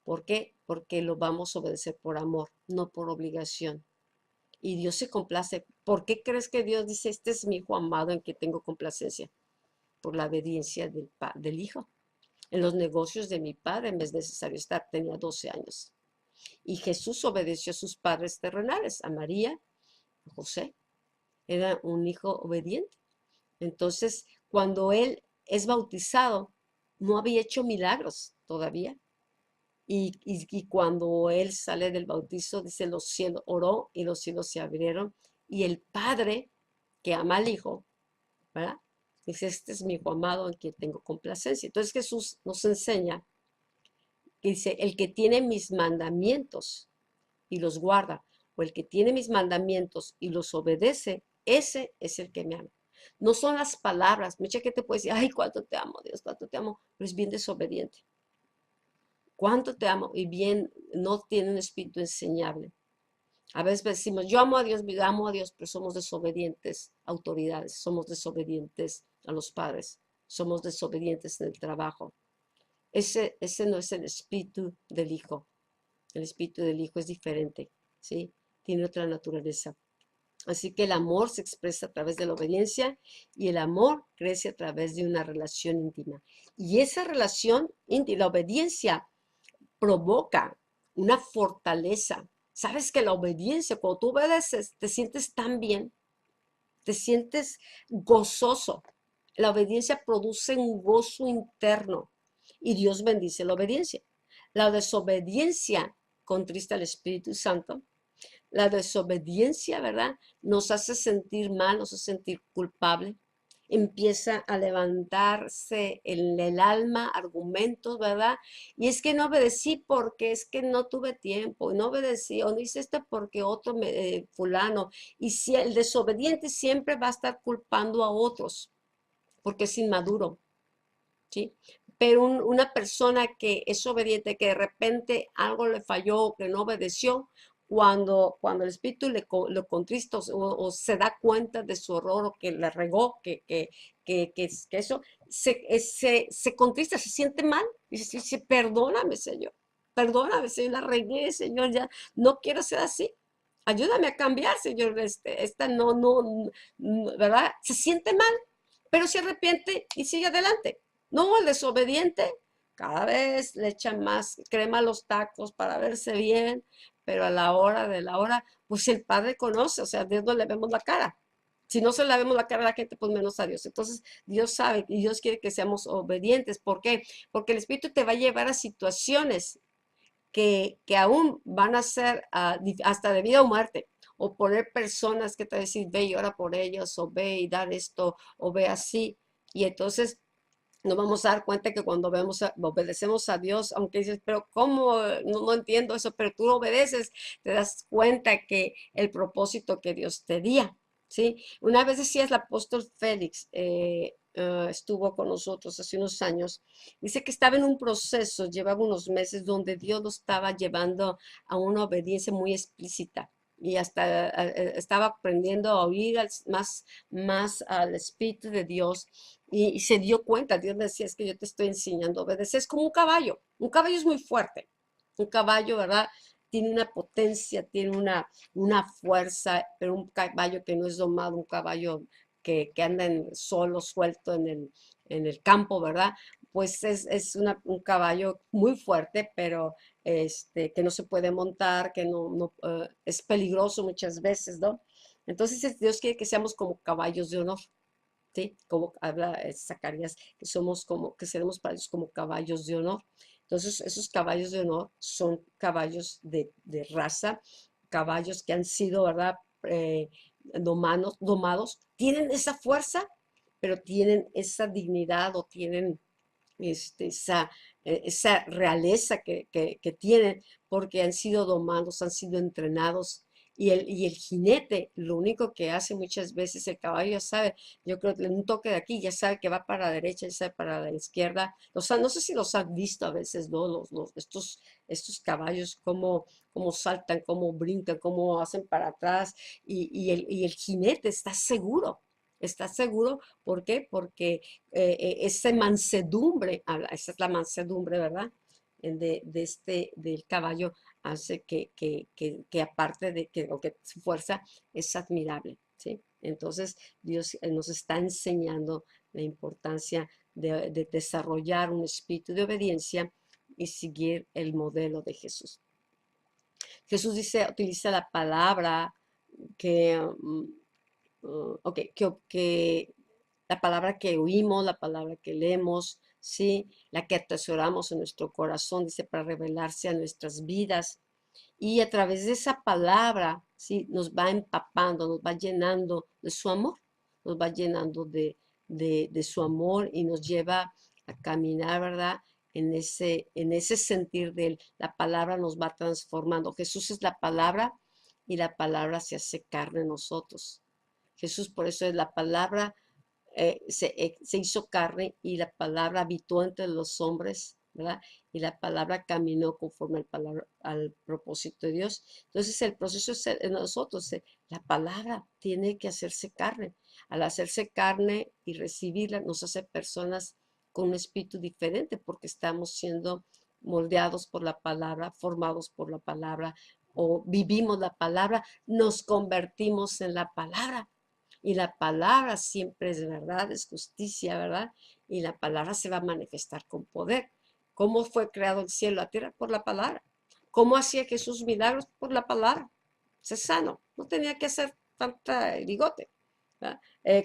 [SPEAKER 1] ¿Por qué? Porque lo vamos a obedecer por amor, no por obligación. Y Dios se complace. ¿Por qué crees que Dios dice, este es mi hijo amado en que tengo complacencia? Por la obediencia del hijo. En los negocios de mi padre me es necesario estar, tenía 12 años. Y Jesús obedeció a sus padres terrenales, a María, a José. Era un hijo obediente. Entonces, cuando él es bautizado, no había hecho milagros todavía. Y cuando él sale del bautizo, dice, los cielos, oró y los cielos se abrieron. Y el Padre, que ama al Hijo, ¿verdad? Dice, este es mi hijo amado en quien tengo complacencia. Entonces Jesús nos enseña, que dice, el que tiene mis mandamientos y los guarda, o el que tiene mis mandamientos y los obedece, ese es el que me ama. No son las palabras. Mucha gente puede decir, ay, cuánto te amo, Dios, cuánto te amo, pero es bien desobediente. Cuánto te amo y bien no tiene un espíritu enseñable. A veces decimos, yo amo a Dios, pero somos desobedientes a autoridades, somos desobedientes a los padres, somos desobedientes en el trabajo. Ese no es el espíritu del Hijo. El espíritu del Hijo es diferente, ¿sí? Tiene otra naturaleza. Así que el amor se expresa a través de la obediencia y el amor crece a través de una relación íntima. Y esa relación íntima, la obediencia, provoca una fortaleza. Sabes que la obediencia, cuando tú obedeces, te sientes tan bien, te sientes gozoso. La obediencia produce un gozo interno y Dios bendice la obediencia. La desobediencia contrista al Espíritu Santo. La desobediencia, ¿verdad? Nos hace sentir mal, nos hace sentir culpable. Empieza a levantarse en el alma argumentos, ¿verdad? Y es que no obedecí porque es que no tuve tiempo, y no obedecí, o no hice esto porque otro fulano. Y si el desobediente siempre va a estar culpando a otros, porque es inmaduro, ¿sí? Pero una persona que es obediente, que de repente algo le falló, que no obedeció, cuando el espíritu lo contrista o se da cuenta de su error o que le regó, que eso, se contrista, se siente mal y dice, perdóname, Señor, la regué, Señor, ya no quiero ser así. Ayúdame a cambiar, Señor, esta ¿verdad? Se siente mal, pero se arrepiente y sigue adelante. No, el desobediente cada vez le echan más crema a los tacos para verse bien, pero a la hora de la hora, pues el Padre conoce, o sea, a Dios no le vemos la cara. Si no se le vemos la cara a la gente, pues menos a Dios. Entonces, Dios sabe y Dios quiere que seamos obedientes. ¿Por qué? Porque el Espíritu te va a llevar a situaciones que aún van a ser hasta de vida o muerte. O poner personas que te van a decir, ve y ora por ellos, o ve y dar esto, o ve así. Y entonces nos vamos a dar cuenta que cuando obedecemos a Dios, aunque dices, pero ¿cómo? No, no entiendo eso, pero tú obedeces, te das cuenta que el propósito que Dios te dio, ¿sí? Una vez decía el apóstol Félix, estuvo con nosotros hace unos años, dice que estaba en un proceso, llevaba unos meses, donde Dios lo estaba llevando a una obediencia muy explícita. Y hasta estaba aprendiendo a oír más al Espíritu de Dios y se dio cuenta, Dios le decía, es que yo te estoy enseñando a obedecer, es como un caballo es muy fuerte, un caballo, ¿verdad? Tiene una potencia, tiene una fuerza, pero un caballo que no es domado, un caballo que anda solo, suelto en el campo, ¿verdad? Pues es un caballo muy fuerte, pero que no se puede montar, que es peligroso muchas veces, ¿no? Entonces Dios quiere que seamos como caballos de honor. ¿Sí? Como habla Zacarías, que seremos para ellos como caballos de honor. Entonces, esos caballos de honor son caballos de raza, caballos que han sido, ¿verdad? Domados, tienen esa fuerza, pero tienen esa dignidad o tienen esa realeza que tienen porque han sido domados, han sido entrenados. Y el jinete, lo único que hace muchas veces el caballo ya sabe, yo creo que en un toque de aquí ya sabe que va para la derecha, ya sabe para la izquierda. No sé si los han visto a veces, ¿no? Estos caballos, cómo saltan, cómo brincan, cómo hacen para atrás. Y el jinete está seguro, ¿por qué? Porque esa mansedumbre, esa es la mansedumbre, ¿verdad? Del caballo hace que aparte de que su fuerza es admirable, ¿sí? Entonces, Dios nos está enseñando la importancia de desarrollar un espíritu de obediencia y seguir el modelo de Jesús. Jesús utiliza la palabra que, ok, que la palabra que oímos, la palabra que leemos, ¿sí? La que atesoramos en nuestro corazón, dice, para revelarse a nuestras vidas. Y a través de esa palabra, ¿sí? Nos va empapando, nos va llenando de su amor, nos va llenando de su amor y nos lleva a caminar, ¿verdad? En ese sentir de él. La palabra nos va transformando. Jesús es la palabra y la palabra se hace carne en nosotros. Jesús, por eso es la palabra, se hizo carne y la palabra habitó entre los hombres, ¿verdad? Y la palabra caminó conforme al propósito de Dios. Entonces el proceso es en nosotros, la palabra tiene que hacerse carne. Al hacerse carne y recibirla, nos hace personas con un espíritu diferente porque estamos siendo moldeados por la palabra, formados por la palabra o vivimos la palabra, nos convertimos en la palabra. Y la palabra siempre es verdad, es justicia, ¿verdad? Y la palabra se va a manifestar con poder. ¿Cómo fue creado el cielo y la tierra? Por la palabra. ¿Cómo hacía Jesús milagros? Por la palabra. Se sano. No tenía que hacer tanta ligote. ¿Verdad?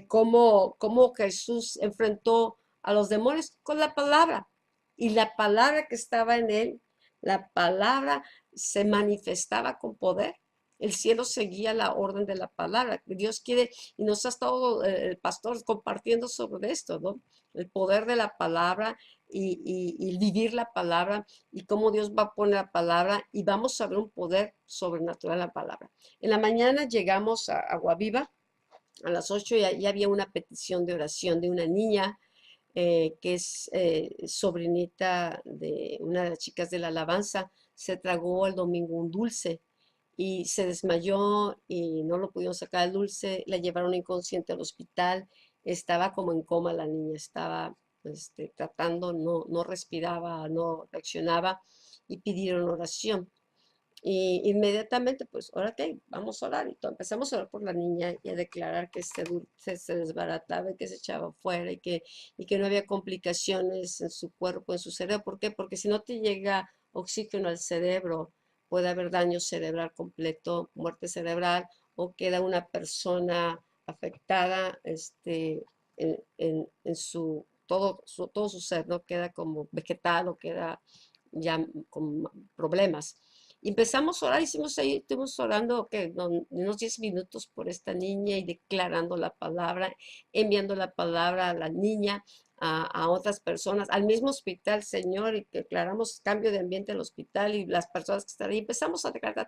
[SPEAKER 1] ¿Cómo Jesús enfrentó a los demonios? Con la palabra. Y la palabra que estaba en él, la palabra se manifestaba con poder. El cielo seguía la orden de la palabra. Dios quiere, y nos ha estado el pastor compartiendo sobre esto, ¿no? El poder de la palabra y vivir la palabra y cómo Dios va a poner la palabra y vamos a ver un poder sobrenatural en la palabra. En la mañana llegamos a Aguaviva a las 8 y había una petición de oración de una niña que es sobrinita de una de las chicas de la alabanza. Se tragó el domingo un dulce y se desmayó y no lo pudieron sacar el dulce, la llevaron inconsciente al hospital, estaba como en coma la niña, estaba tratando, no respiraba, no reaccionaba y pidieron oración. Y inmediatamente, pues, ahora qué, vamos a orar. Y todo. Empezamos a orar por la niña y a declarar que este dulce se desbarataba y que se echaba fuera y que no había complicaciones en su cuerpo, en su cerebro. ¿Por qué? Porque si no te llega oxígeno al cerebro, puede haber daño cerebral completo, muerte cerebral, o queda una persona afectada en todo su ser, ¿no? Queda como vegetal o queda ya con problemas. Y empezamos a orar, hicimos ahí, estuvimos orando unos 10 minutos por esta niña y declarando la palabra, enviando la palabra a la niña, a otras personas, al mismo hospital, Señor, y declaramos cambio de ambiente en el hospital y las personas que están ahí. Empezamos a declarar,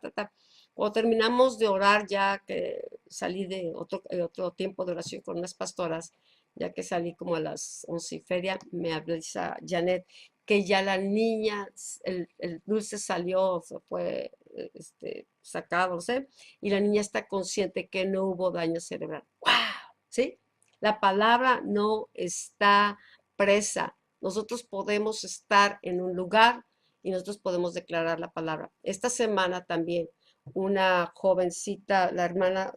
[SPEAKER 1] Cuando terminamos de orar, ya que salí de otro tiempo de oración con unas pastoras, ya que salí como a las 11:30, me avisa Janet que ya la niña, el dulce salió, se fue sacado, no sé, y la niña está consciente que no hubo daño cerebral. ¡Wow! ¿Sí? La palabra no está presa. Nosotros podemos estar en un lugar y nosotros podemos declarar la palabra. Esta semana también una jovencita, la hermana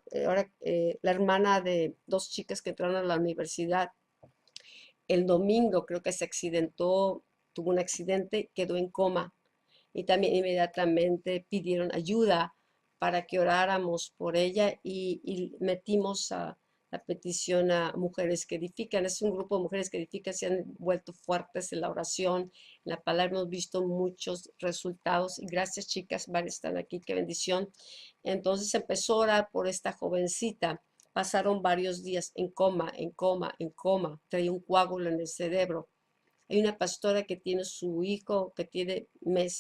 [SPEAKER 1] de dos chicas que entraron a la universidad, el domingo creo que se accidentó, tuvo un accidente, quedó en coma y también inmediatamente pidieron ayuda para que oráramos por ella y metimos la petición a Mujeres que Edifican. Es un grupo de mujeres que edifican, se han vuelto fuertes en la oración, en la palabra. Hemos visto muchos resultados y gracias, chicas, varias están aquí, qué bendición. Entonces empezó a orar por esta jovencita. Pasaron varios días en coma, en coma, en coma. Traía un coágulo en el cerebro. Hay una pastora que tiene su hijo que tiene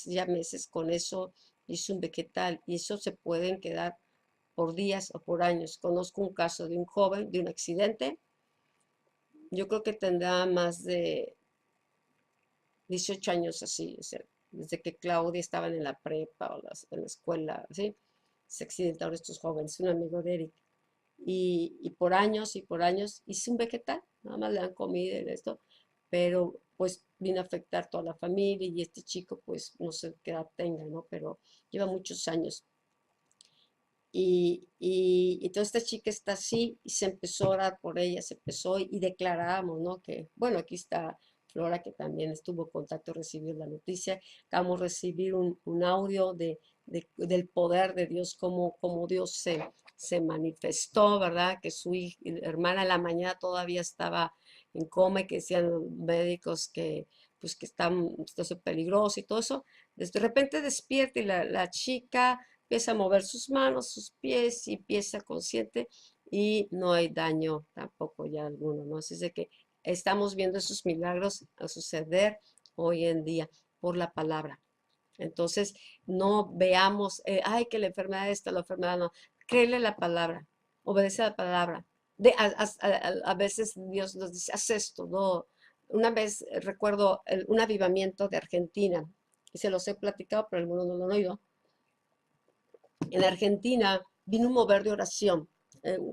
[SPEAKER 1] ya meses con eso, hizo un vegetal y eso se pueden quedar por días o por años. Conozco un caso de un joven, de un accidente. Yo creo que tendrá más de 18 años así, o sea, desde que Claudia estaban en la prepa o en la escuela, ¿sí? Se accidentaron estos jóvenes, un amigo de Eric. Y por años hice un vegetal, nada más le dan comida y esto, pero pues vino a afectar toda la familia y este chico pues no sé qué edad tenga, ¿no? Pero lleva muchos años. Y toda esta chica está así y se empezó a orar por ella, se empezó y declaramos, ¿no? Que, bueno, aquí está Flora que también estuvo en contacto, recibió la noticia, acabamos de recibir un audio del poder de Dios, como Dios se manifestó, ¿verdad? Que su hermana en la mañana todavía estaba en coma y que decían los médicos que pues que esto es peligroso y todo eso. De repente despierta y la chica empieza a mover sus manos, sus pies y empieza consciente y no hay daño tampoco ya alguno, ¿no? Así es de que estamos viendo esos milagros a suceder hoy en día por la palabra. Entonces, no veamos, ay, que la enfermedad esta, la enfermedad no. Créele la palabra, obedece a la palabra. A veces Dios nos dice, haz esto, no. Una vez recuerdo un avivamiento de Argentina, y se los he platicado, pero algunos no lo han oído. En Argentina vino un mover de oración.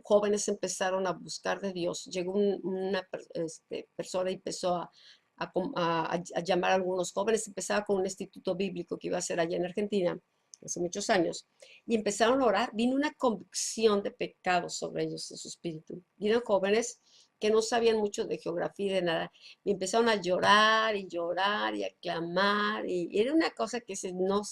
[SPEAKER 1] Jóvenes empezaron a buscar de Dios. Llegó una persona y empezó a llamar a algunos jóvenes. Empezaba con un instituto bíblico que iba a ser allá en Argentina hace muchos años. Y empezaron a orar. Vino una convicción de pecado sobre ellos, en su espíritu. Vieron jóvenes que no sabían mucho de geografía y de nada, y empezaron a llorar y a clamar, y era una cosa que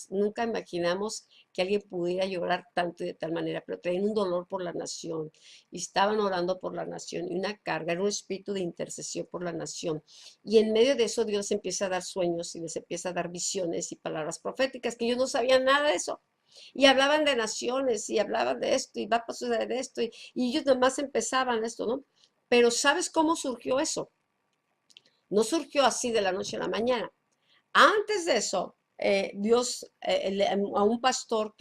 [SPEAKER 1] nunca imaginamos que alguien pudiera llorar tanto y de tal manera, pero traían un dolor por la nación, y estaban orando por la nación, y una carga, era un espíritu de intercesión por la nación, y en medio de eso Dios empieza a dar sueños y les empieza a dar visiones y palabras proféticas, que ellos no sabían nada de eso. Y hablaban de naciones y hablaban de esto y va a suceder esto y ellos nomás empezaban esto, ¿no? Pero ¿sabes cómo surgió eso? No surgió así de la noche a la mañana. Antes de eso, Dios a un pastor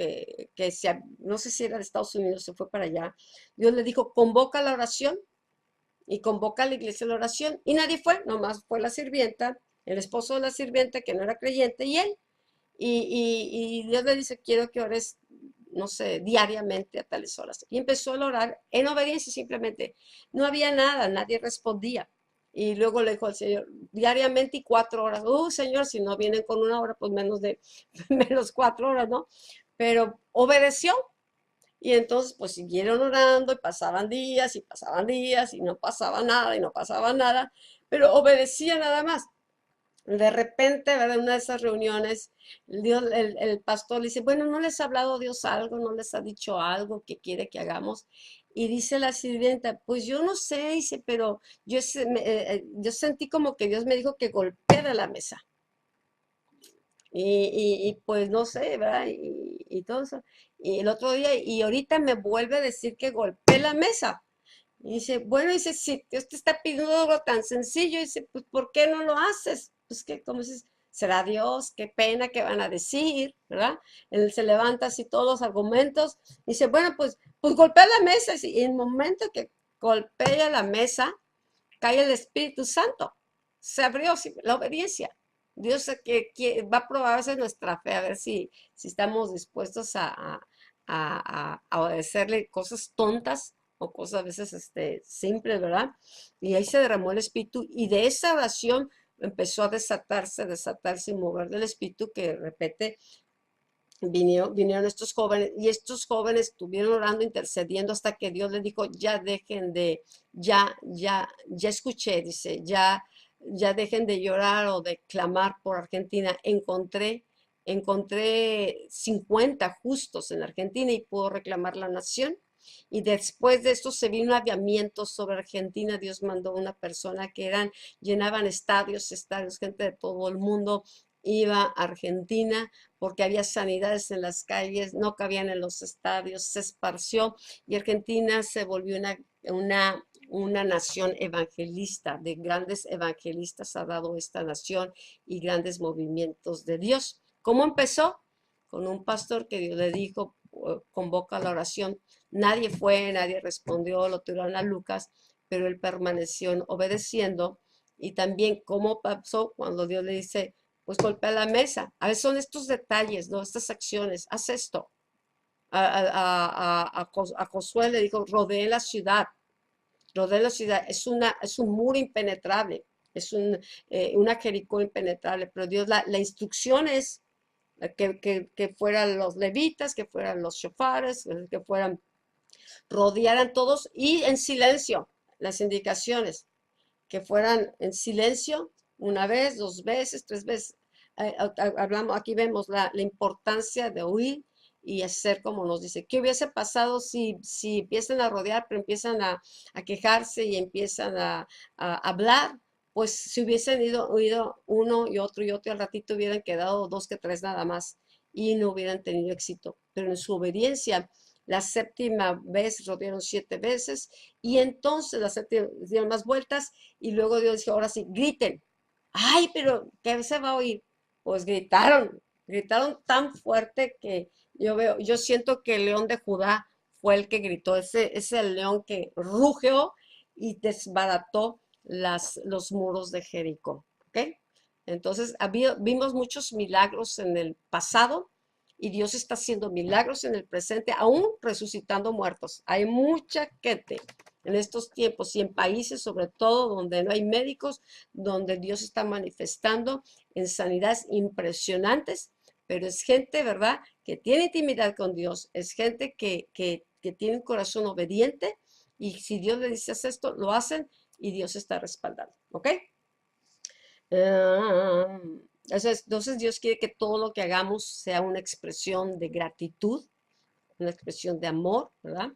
[SPEAKER 1] no sé si era de Estados Unidos, se fue para allá, Dios le dijo, convoca la oración y convoca a la iglesia a la oración. Y nadie fue, nomás fue la sirvienta, el esposo de la sirvienta que no era creyente y él. Y Dios le dice, quiero que ores, no sé, diariamente a tales horas. Y empezó a orar en obediencia simplemente. No había nada, nadie respondía. Y luego le dijo al Señor, diariamente y 4 horas. Señor, si no vienen con 1 hora, pues menos de, menos 4 horas, ¿no? Pero obedeció. Y entonces, pues siguieron orando y pasaban días y no pasaba nada y no pasaba nada, pero obedecía nada más. De repente, ¿verdad? En una de esas reuniones, el pastor le dice, bueno, ¿no les ha hablado Dios algo? ¿No les ha dicho algo que quiere que hagamos? Y dice la sirvienta, pues yo no sé, dice, pero yo sentí como que Dios me dijo que golpeara la mesa. Pues no sé, ¿verdad? Y todo eso. Y el otro día, y ahorita me vuelve a decir que golpeé la mesa. Y dice, bueno, dice, si Dios te está pidiendo algo tan sencillo, dice, pues ¿por qué no lo haces? Pues que, como dices, será Dios, qué pena que van a decir, ¿verdad? Él se levanta así todos los argumentos, dice, bueno, pues golpea la mesa, y en el momento que golpea la mesa, cae el Espíritu Santo, se abrió la obediencia. Dios que va a probar a veces nuestra fe, a ver si estamos dispuestos a obedecerle cosas tontas o cosas a veces simples, ¿verdad? Y ahí se derramó el Espíritu y de esa oración empezó a desatarse y mover del Espíritu que de repente vinieron estos jóvenes y estos jóvenes estuvieron orando, intercediendo hasta que Dios les dijo, ya dejen de, ya escuché, dice, ya dejen de llorar o de clamar por Argentina. Encontré 50 justos en Argentina y puedo reclamar la nación. Y después de esto se vino un aviamiento sobre Argentina. Dios mandó una persona que llenaban estadios, gente de todo el mundo iba a Argentina porque había sanidades en las calles, no cabían en los estadios, se esparció y Argentina se volvió una nación evangelista, de grandes evangelistas ha dado esta nación y grandes movimientos de Dios. ¿Cómo empezó? Con un pastor que Dios le dijo, convoca la oración. Nadie fue, nadie respondió, lo tiraron a Lucas, pero él permaneció obedeciendo. Y también cómo pasó cuando Dios le dice, pues golpea la mesa. A veces son estos detalles, ¿no? Estas acciones, haz esto. A Josué le dijo, rodee la ciudad, es un muro impenetrable, una Jericó impenetrable, pero Dios, la instrucción es que fueran los levitas, que fueran los shofares, que rodearan todos y en silencio, las indicaciones, que fueran en silencio una vez, 2 veces, 3 veces. Hablamos, aquí vemos la importancia de oír y hacer como nos dice. ¿Qué hubiese pasado si empiezan a rodear, pero empiezan a quejarse y empiezan a hablar? Pues si hubiesen oído uno y otro, al ratito hubieran quedado 2 que 3 nada más y no hubieran tenido éxito. Pero en su obediencia, la séptima vez rodearon 7 veces y entonces la séptima dieron más vueltas y luego Dios dijo, ahora sí, griten. Ay, pero ¿qué se va a oír? Pues gritaron tan fuerte que yo siento que el león de Judá fue el que gritó, ese león que rugió y desbarató los muros de Jericó, ¿ok? Entonces, vimos muchos milagros en el pasado y Dios está haciendo milagros en el presente, aún resucitando muertos. Hay mucha gente en estos tiempos y en países sobre todo donde no hay médicos, donde Dios está manifestando en sanidades impresionantes, pero es gente, ¿verdad?, que tiene intimidad con Dios, es gente que tiene un corazón obediente y si Dios le dice haz esto, lo hacen y Dios está respaldando, ¿ok? Ah, entonces Dios quiere que todo lo que hagamos sea una expresión de gratitud, una expresión de amor, ¿verdad?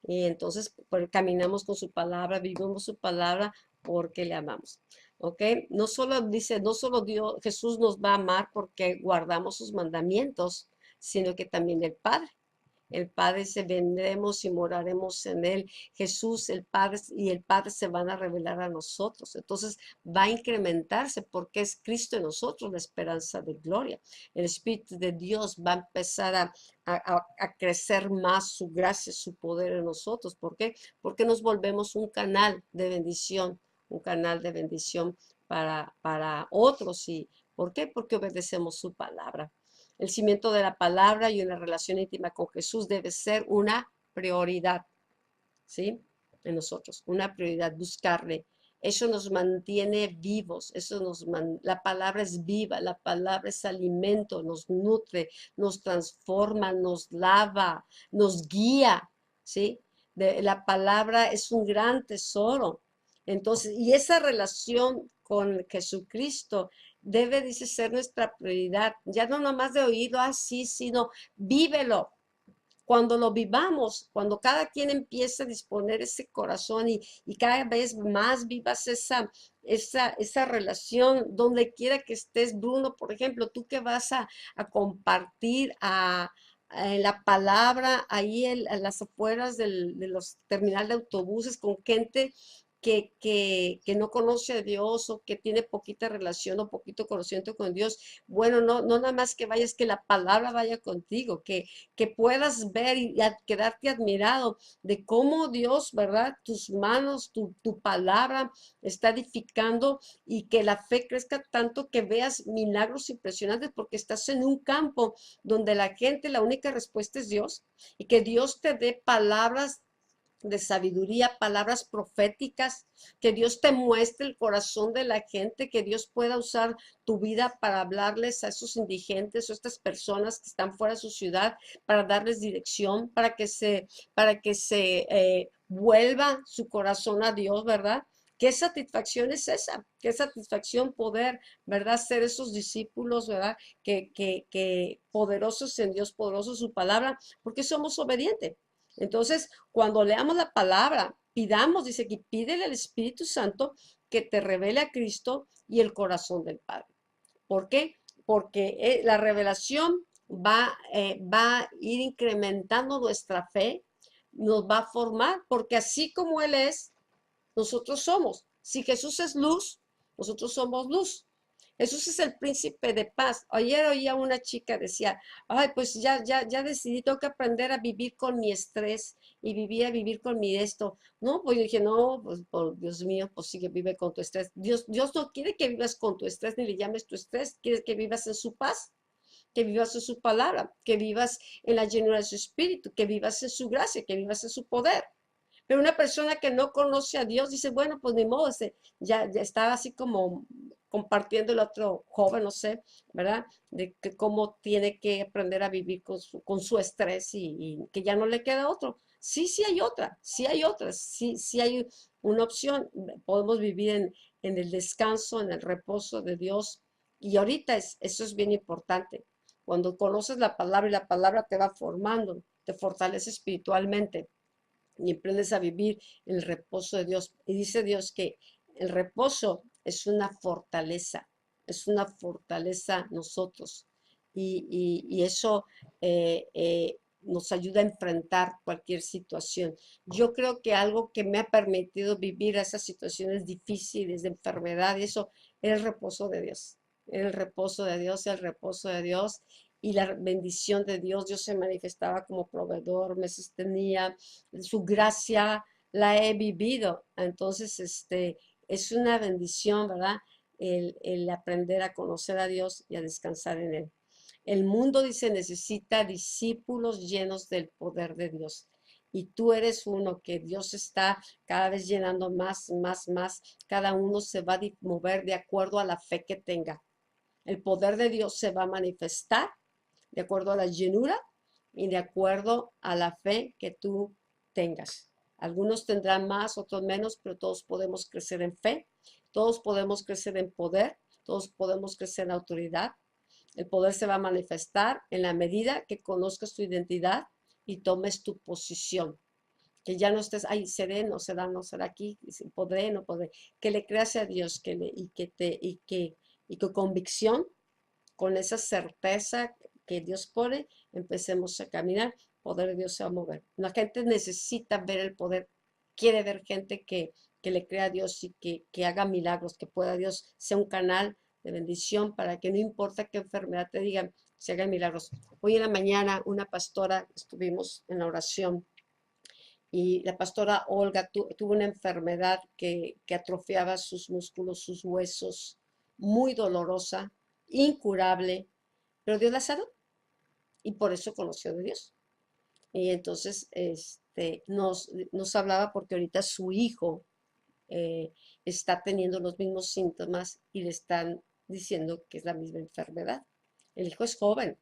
[SPEAKER 1] Y entonces pues, caminamos con su palabra, vivimos su palabra porque le amamos. ¿Ok? No solo dice, no solo Dios, Jesús nos va a amar porque guardamos sus mandamientos, sino que también el Padre. El Padre dice, vendremos y moraremos en Él. Jesús, el Padre y el Padre se van a revelar a nosotros. Entonces va a incrementarse porque es Cristo en nosotros la esperanza de gloria. El Espíritu de Dios va a empezar a crecer más su gracia, su poder en nosotros. ¿Por qué? Porque nos volvemos un canal de bendición para otros. ¿Y por qué? Porque obedecemos su palabra. El cimiento de la palabra y una relación íntima con Jesús debe ser una prioridad, ¿sí? En nosotros, una prioridad, buscarle. Eso nos mantiene vivos, la palabra es viva, la palabra es alimento, nos nutre, nos transforma, nos lava, nos guía, ¿sí? La palabra es un gran tesoro. Entonces, y esa relación con Jesucristo debe, dice, ser nuestra prioridad. Ya no nomás de oírlo así, sino vívelo. Cuando lo vivamos, cuando cada quien empiece a disponer ese corazón y cada vez más vivas esa relación, donde quiera que estés, Bruno, por ejemplo, tú que vas a compartir la palabra ahí a las afueras de los terminales de autobuses con gente que no conoce a Dios o que tiene poquita relación o poquito conocimiento con Dios. Bueno, no nada más que vayas, que la palabra vaya contigo, que puedas ver y quedarte admirado de cómo Dios, ¿verdad? Tus manos, tu palabra está edificando y que la fe crezca tanto que veas milagros impresionantes porque estás en un campo donde la gente, la única respuesta es Dios y que Dios te dé palabras de sabiduría, palabras proféticas, que Dios te muestre el corazón de la gente, que Dios pueda usar tu vida para hablarles a esos indigentes o estas personas que están fuera de su ciudad, para darles dirección, para que se vuelva su corazón a Dios, ¿verdad? ¿Qué satisfacción es esa? ¿Qué satisfacción poder, verdad, ser esos discípulos, verdad, que poderosos en Dios, poderosos su palabra, porque somos obedientes? Entonces, cuando leamos la palabra, pidamos, dice que pídele al Espíritu Santo que te revele a Cristo y el corazón del Padre. ¿Por qué? Porque la revelación va a ir incrementando nuestra fe, nos va a formar, porque así como Él es, nosotros somos. Si Jesús es luz, nosotros somos luz. Jesús es el príncipe de paz. Ayer oía una chica decía, ay, pues ya decidí, tengo que aprender a vivir con mi estrés y vivir con mi esto. No, pues yo dije, no, pues por Dios mío, pues sigue, vive con tu estrés. Dios no quiere que vivas con tu estrés ni le llames tu estrés, quiere que vivas en su paz, que vivas en su palabra, que vivas en la llenura de su espíritu, que vivas en su gracia, que vivas en su poder. Pero una persona que no conoce a Dios dice, bueno, pues ni modo, ya estaba así como compartiendo el otro joven, no sé, ¿verdad? De que cómo tiene que aprender a vivir con su estrés y que ya no le queda otro. Sí, sí hay otra, sí hay otras, sí hay una opción. Podemos vivir en el descanso, en el reposo de Dios. Y ahorita eso es bien importante. Cuando conoces la palabra y la palabra te va formando, te fortalece espiritualmente y aprendes a vivir en el reposo de Dios. Y dice Dios que el reposo es una fortaleza nosotros. Y eso nos ayuda a enfrentar cualquier situación. Yo creo que algo que me ha permitido vivir esas situaciones difíciles de enfermedad y eso es el reposo de Dios. El reposo de Dios, el reposo de Dios y la bendición de Dios. Dios se manifestaba como proveedor, me sostenía, su gracia la he vivido. Entonces, es una bendición, ¿verdad? El aprender a conocer a Dios y a descansar en Él. El mundo, dice, necesita discípulos llenos del poder de Dios. Y tú eres uno que Dios está cada vez llenando más, más, más. Cada uno se va a mover de acuerdo a la fe que tenga. El poder de Dios se va a manifestar de acuerdo a la llenura y de acuerdo a la fe que tú tengas. Algunos tendrán más, otros menos, pero todos podemos crecer en fe, todos podemos crecer en poder, todos podemos crecer en autoridad. El poder se va a manifestar en la medida que conozcas tu identidad y tomes tu posición. Que ya no estés, ay, seré, no será, no será aquí, podré, no podré. Que le creas a Dios y que convicción, con esa certeza que Dios pone, empecemos a caminar, el poder de Dios se va a mover. La gente necesita ver el poder, quiere ver gente que le crea a Dios y que haga milagros, que pueda Dios ser un canal de bendición para que no importa qué enfermedad te digan, se hagan milagros. Hoy en la mañana una pastora, estuvimos en la oración y la pastora Olga tuvo una enfermedad que atrofiaba sus músculos, sus huesos, muy dolorosa, incurable, pero Dios la sanó y por eso conoció de Dios. Y entonces nos hablaba porque ahorita su hijo está teniendo los mismos síntomas y le están diciendo que es la misma enfermedad. El hijo es joven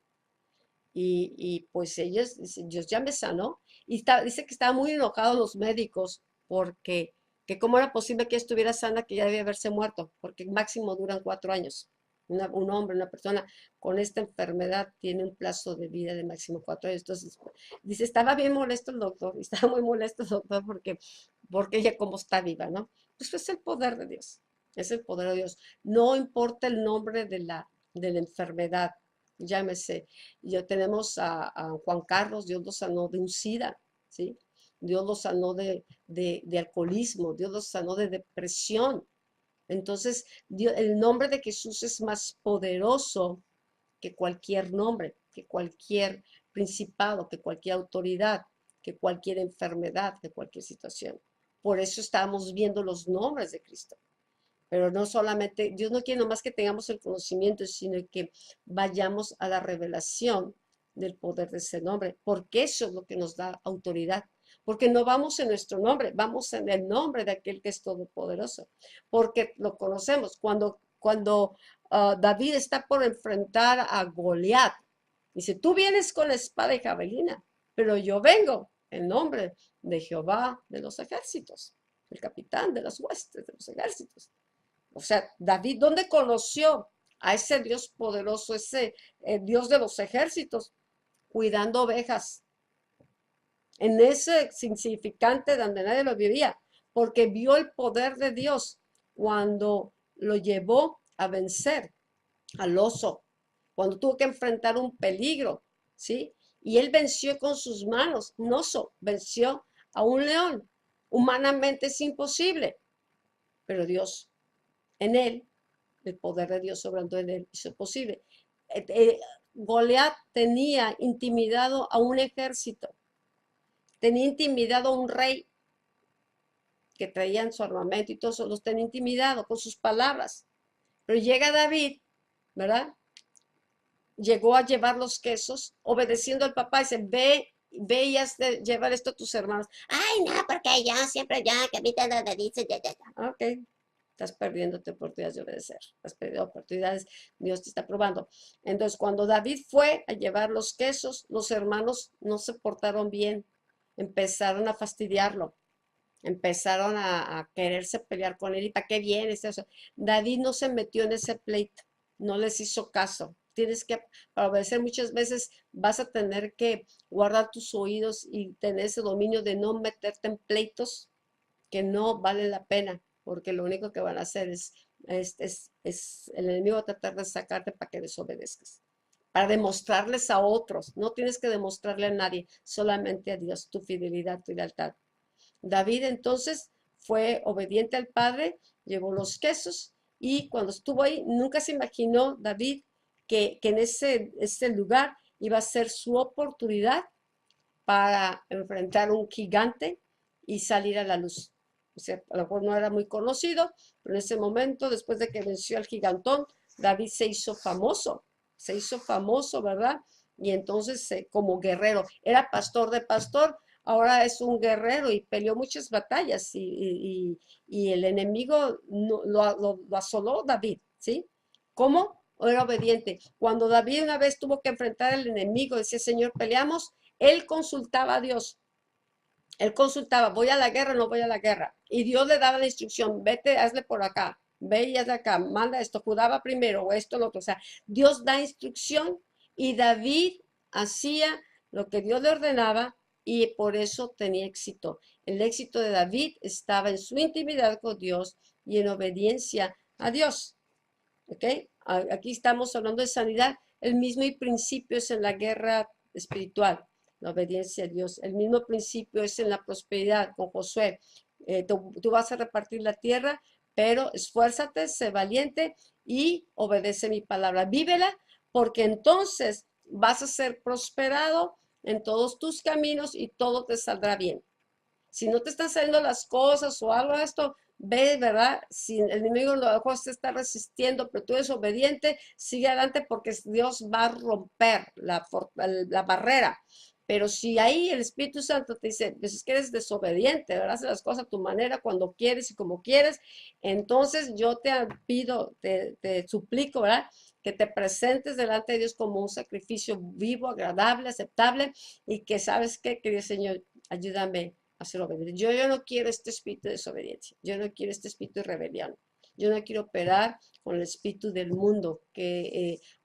[SPEAKER 1] pues ellos, Dios ya me sanó. Y dice que estaban muy enojados los médicos porque que cómo era posible que estuviera sana, que ya debía haberse muerto, porque máximo duran 4 años. Un hombre, una persona con esta enfermedad tiene un plazo de vida de máximo 4 años. Entonces, dice, estaba bien molesto el doctor, y estaba muy molesto el doctor porque ella como está viva, ¿no? Pues es el poder de Dios, es el poder de Dios. No importa el nombre de la enfermedad, llámese. Ya tenemos a Juan Carlos, Dios lo sanó de un SIDA, ¿sí? Dios lo sanó de alcoholismo, Dios lo sanó de depresión. Entonces, el nombre de Jesús es más poderoso que cualquier nombre, que cualquier principado, que cualquier autoridad, que cualquier enfermedad, que cualquier situación. Por eso estamos viendo los nombres de Cristo. Pero no solamente, Dios no quiere nomás que tengamos el conocimiento, sino que vayamos a la revelación del poder de ese nombre, porque eso es lo que nos da autoridad. Porque no vamos en nuestro nombre, vamos en el nombre de aquel que es todopoderoso, porque lo conocemos. Cuando David está por enfrentar a Goliat, dice, tú vienes con la espada y javelina, pero yo vengo en nombre de Jehová de los ejércitos, el capitán de las huestes de los ejércitos. O sea, David, ¿dónde conoció a ese Dios poderoso, ese Dios de los ejércitos? Cuidando ovejas, en ese insignificante donde nadie lo vivía, porque vio el poder de Dios cuando lo llevó a vencer al oso, cuando tuvo que enfrentar un peligro, ¿sí? Y él venció con sus manos, un oso, venció a un león. Humanamente es imposible, pero Dios en él, el poder de Dios obrando en él hizo posible. Goliat tenía intimidado a un ejército, tenía intimidado a un rey que traían su armamento y todo eso, los tenía intimidado con sus palabras. Pero llega David, ¿verdad? Llegó a llevar los quesos, obedeciendo al papá, y dice, ve y has de llevar esto a tus hermanos. Ay, no, porque yo siempre ya, que a mí te lo dice, ya. Ok, estás perdiéndote oportunidades de obedecer, has perdido oportunidades, Dios te está probando. Entonces, cuando David fue a llevar los quesos, los hermanos no se portaron bien, empezaron a fastidiarlo, empezaron a quererse pelear con él, ¿y para qué vienes? David no se metió en ese pleito, no les hizo caso. Tienes que, para obedecer muchas veces, vas a tener que guardar tus oídos y tener ese dominio de no meterte en pleitos que no vale la pena, porque lo único que van a hacer es el enemigo tratar de sacarte para que desobedezcas, para demostrarles a otros. No tienes que demostrarle a nadie, solamente a Dios, tu fidelidad, tu lealtad. David entonces fue obediente al padre, llevó los quesos y cuando estuvo ahí, nunca se imaginó David que en ese lugar iba a ser su oportunidad para enfrentar un gigante y salir a la luz. O sea, a lo mejor no era muy conocido, pero en ese momento, después de que venció al gigantón, David se hizo famoso, ¿verdad? Y entonces, como guerrero, era pastor de pastor, ahora es un guerrero y peleó muchas batallas y el enemigo lo asoló David, ¿sí? ¿Cómo? Era obediente. Cuando David una vez tuvo que enfrentar al enemigo, decía, Señor, peleamos, él consultaba a Dios. Él consultaba, voy a la guerra, no voy a la guerra. Y Dios le daba la instrucción, vete, hazle por acá, ve y hazle acá, manda esto, Judá primero, o esto, lo otro. O sea, Dios da instrucción y David hacía lo que Dios le ordenaba y por eso tenía éxito. El éxito de David estaba en su intimidad con Dios y en obediencia a Dios. ¿Ok? Aquí estamos hablando de sanidad. El mismo principio es en la guerra espiritual, la obediencia a Dios. El mismo principio es en la prosperidad con Josué. Tú vas a repartir la tierra, pero esfuérzate, sé valiente y obedece mi palabra. Vívela, porque entonces vas a ser prosperado en todos tus caminos y todo te saldrá bien. Si no te están saliendo las cosas o algo de esto, ve, ¿verdad? Si el enemigo lo mejor se está resistiendo, pero tú eres obediente, sigue adelante porque Dios va a romper la barrera. Pero si ahí el Espíritu Santo te dice, pues es que eres desobediente, ¿verdad? Haces las cosas a tu manera, cuando quieres y como quieres, entonces yo te pido, te suplico, ¿verdad? Que te presentes delante de Dios como un sacrificio vivo, agradable, aceptable y que sabes qué, querido Señor, ayúdame a ser obediente. Yo no quiero este espíritu de desobediencia. Yo no quiero este espíritu de rebelión. Yo no quiero operar con el espíritu del mundo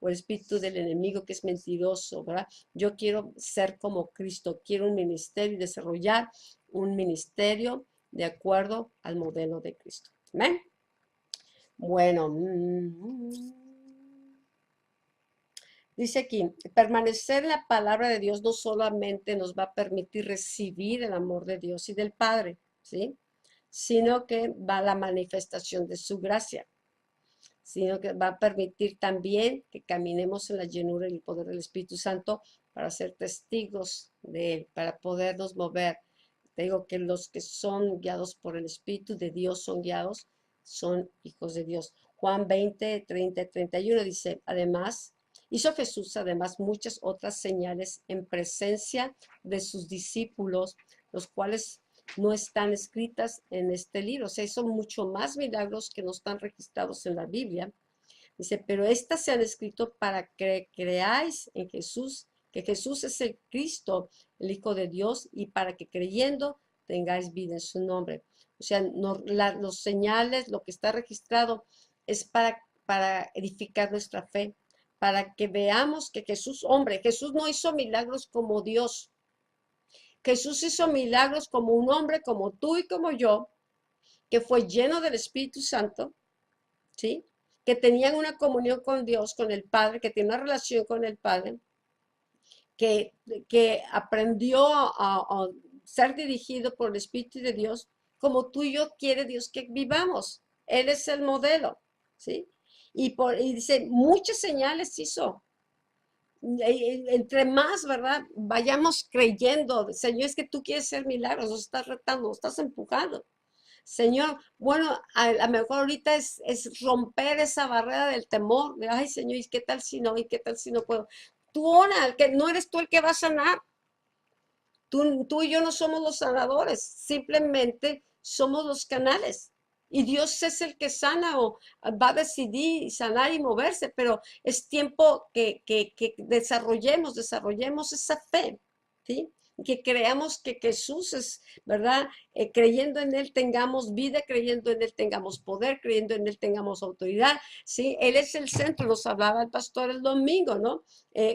[SPEAKER 1] o el espíritu del enemigo que es mentiroso, ¿verdad? Yo quiero ser como Cristo. Quiero un ministerio y desarrollar un ministerio de acuerdo al modelo de Cristo. ¿Amén? Bueno. Dice aquí, permanecer en la palabra de Dios no solamente nos va a permitir recibir el amor de Dios y del Padre, ¿sí? Sino que va a la manifestación de su gracia, sino que va a permitir también que caminemos en la llenura y el poder del Espíritu Santo para ser testigos de Él, para podernos mover. Te digo que los que son guiados por el Espíritu de Dios son hijos de Dios. Juan 20, 30, 31 dice, además, hizo Jesús además muchas otras señales en presencia de sus discípulos, los cuales no están escritas en este libro. O sea, son mucho más milagros que no están registrados en la Biblia. Dice, pero estas se han escrito para que creáis en Jesús, que Jesús es el Cristo, el Hijo de Dios, y para que creyendo tengáis vida en su nombre. O sea, los señales, lo que está registrado, es para edificar nuestra fe, para que veamos que Jesús, hombre, Jesús no hizo milagros como Dios. Jesús hizo milagros como un hombre, como tú y como yo, que fue lleno del Espíritu Santo, ¿sí? Que tenían una comunión con Dios, con el Padre, que tiene una relación con el Padre, que, que aprendió a ser dirigido por el Espíritu de Dios, como tú y yo quiere Dios que vivamos. Él es el modelo, ¿sí? Y dice, muchas señales hizo. Entre más, ¿verdad? Vayamos creyendo, Señor, es que tú quieres hacer milagros, nos estás retando, nos estás empujando. Señor, bueno, a lo mejor ahorita es romper esa barrera del temor, de, ay, Señor, ¿y qué tal si no? ¿Y qué tal si no puedo? Tú ora, que no eres tú el que va a sanar. Tú y yo no somos los sanadores, simplemente somos los canales. Y Dios es el que sana o va a decidir sanar y moverse, pero es tiempo que desarrollemos esa fe, ¿sí? Que creamos que Jesús es, ¿verdad? Creyendo en Él tengamos vida, creyendo en Él tengamos poder, creyendo en Él tengamos autoridad, ¿sí? Él es el centro, nos hablaba el pastor el domingo, ¿no?